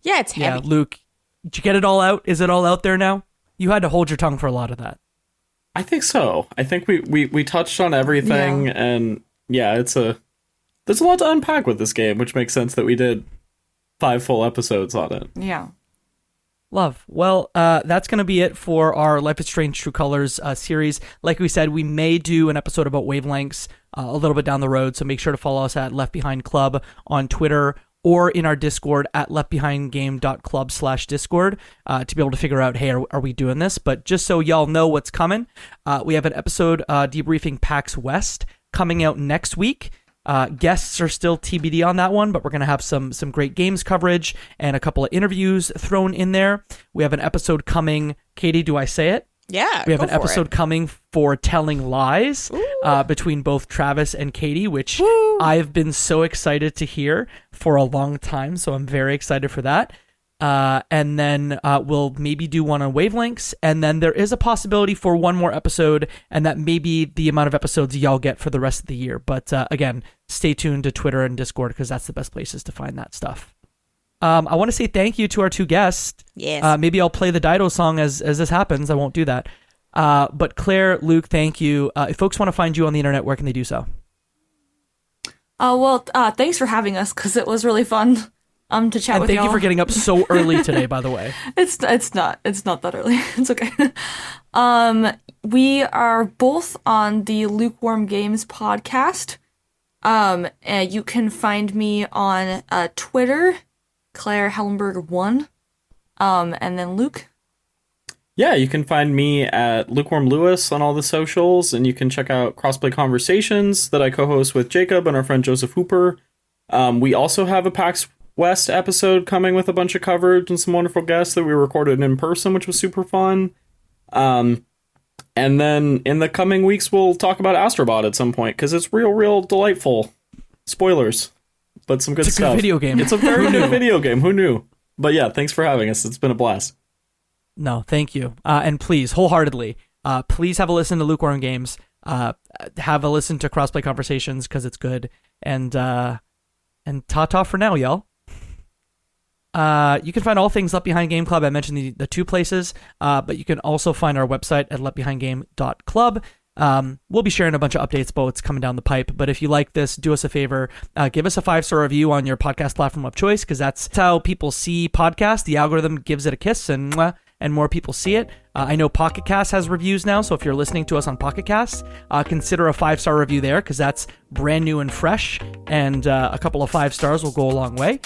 Yeah, it's heavy. Yeah, Luke, did you get it all out? Is it all out there now? You had to hold your tongue for a lot of that. I think so. I think we touched on everything, and yeah, there's a lot to unpack with this game, which makes sense that we did 5 full episodes on it. Yeah. Love. Well, that's going to be it for our Life is Strange True Colors series. Like we said, we may do an episode about Wavelengths a little bit down the road, so make sure to follow us at Left Behind Club on Twitter or in our Discord at leftbehindgame.club/Discord to be able to figure out, hey, are we doing this? But just so y'all know what's coming, we have an episode debriefing PAX West coming out next week. Guests are still TBD on that one, but we're going to have some great games coverage and a couple of interviews thrown in there. We have an episode coming. Katie, do I say it? Yeah, we have an episode coming for Telling Lies between both Travis and Katie, which I've been so excited to hear for a long time, so I'm very excited for that. And then we'll maybe do one on Wavelengths, and then there is a possibility for one more episode, and that may be the amount of episodes y'all get for the rest of the year. But again, stay tuned to Twitter and Discord, because that's the best places to find that stuff. I want to say thank you to our 2 guests. Yes. Maybe I'll play the Dido song as this happens. I won't do that. But Claire, Luke, thank you. If folks want to find you on the internet, where can they do so? Well, thanks for having us, because it was really fun to chat and with y'all. Thank you for getting up so early today, by the way. It's not that early. It's okay. We are both on the Lukewarm Games podcast. And you can find me on Twitter, Claire Helmberger 1. And then Luke. Yeah, you can find me at Lukewarm Lewis on all the socials, and you can check out Crossplay Conversations that I co-host with Jacob and our friend Joseph Hooper. We also have a PAX West episode coming with a bunch of coverage and some wonderful guests that we recorded in person, which was super fun. And then in the coming weeks, we'll talk about Astrobot at some point, because it's real delightful. Spoilers, but some good stuff. It's a good video game. It's a very good video game. Who knew? But yeah, thanks for having us. It's been a blast. No, thank you. And please, wholeheartedly, please have a listen to Lukewarm Games. have a listen to Crossplay Conversations because it's good. And ta-ta for now, y'all. You can find all things Left Behind Game Club. I mentioned the two places, but you can also find our website at leftbehindgame.club. We'll be sharing a bunch of updates about what's coming down the pipe. But if you like this, do us a favor, give us a 5-star review on your podcast platform of choice, because that's how people see podcasts. The algorithm gives it a kiss, and more people see it. I know Pocket Cast has reviews now, so if you're listening to us on Pocket Cast, consider a 5-star review there, because that's brand new and fresh, and a couple of 5 stars will go a long way.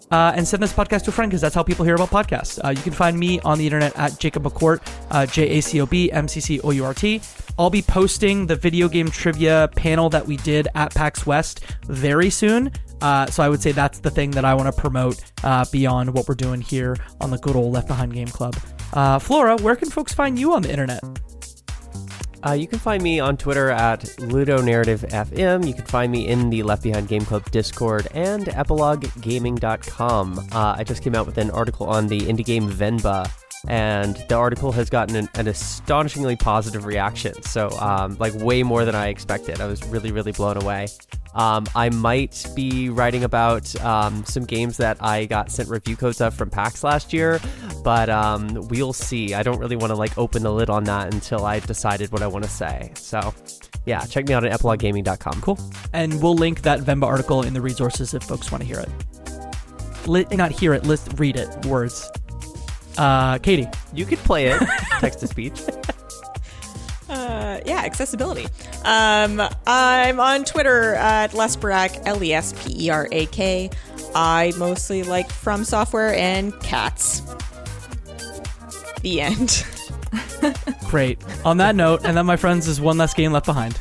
And send this podcast to a friend, because that's how people hear about podcasts. You can find me on the internet at Jacob McCourt, JACOBMCCOURT. I'll be posting the video game trivia panel that we did at PAX West very soon. So I would say that's the thing that I want to promote beyond what we're doing here on the good old Left Behind Game Club. Flora, where can folks find you on the internet? You can find me on Twitter at LudoNarrativeFM. You can find me in the Left Behind Game Club Discord and EpilogueGaming.com. I just came out with an article on the indie game Venba, and the article has gotten an astonishingly positive reaction. So, like way more than I expected. I was really, really blown away. I might be writing about some games that I got sent review codes of from PAX last year, but we'll see. I don't really want to like open the lid on that until I decided what I want to say. So, yeah, check me out at EpilogueGaming.com. Cool. And we'll link that Venba article in the resources if folks want to hear it. Not hear it, read it. Words. Katie. You could play it, text-to-speech. Yeah, accessibility. I'm on Twitter at Lesperak, Lesperak. I mostly like From Software and cats. The end. Great. On that note, and that, my friends, is one less game left behind.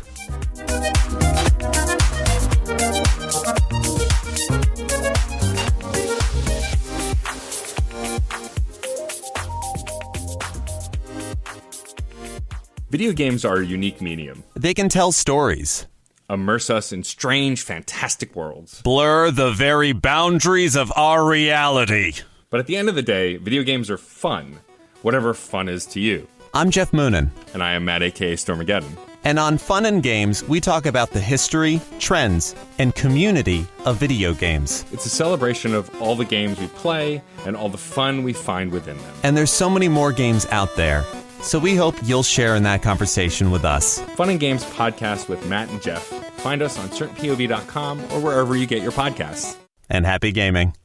Video games are a unique medium. They can tell stories, Immerse us in strange, fantastic worlds. blur the very boundaries of our reality. But at the end of the day, video games are fun. Whatever fun is to you. I'm Jeff Moonen, And I am Matt, a.k.a. Stormageddon. and on Fun and Games, we talk about the history, trends, and community of video games. It's a celebration of all the games we play and all the fun we find within them. And there's so many more games out there, so we hope you'll share in that conversation with us. Fun and Games podcast with Matt and Jeff. Find us on certainpov.com or wherever you get your podcasts. And happy gaming.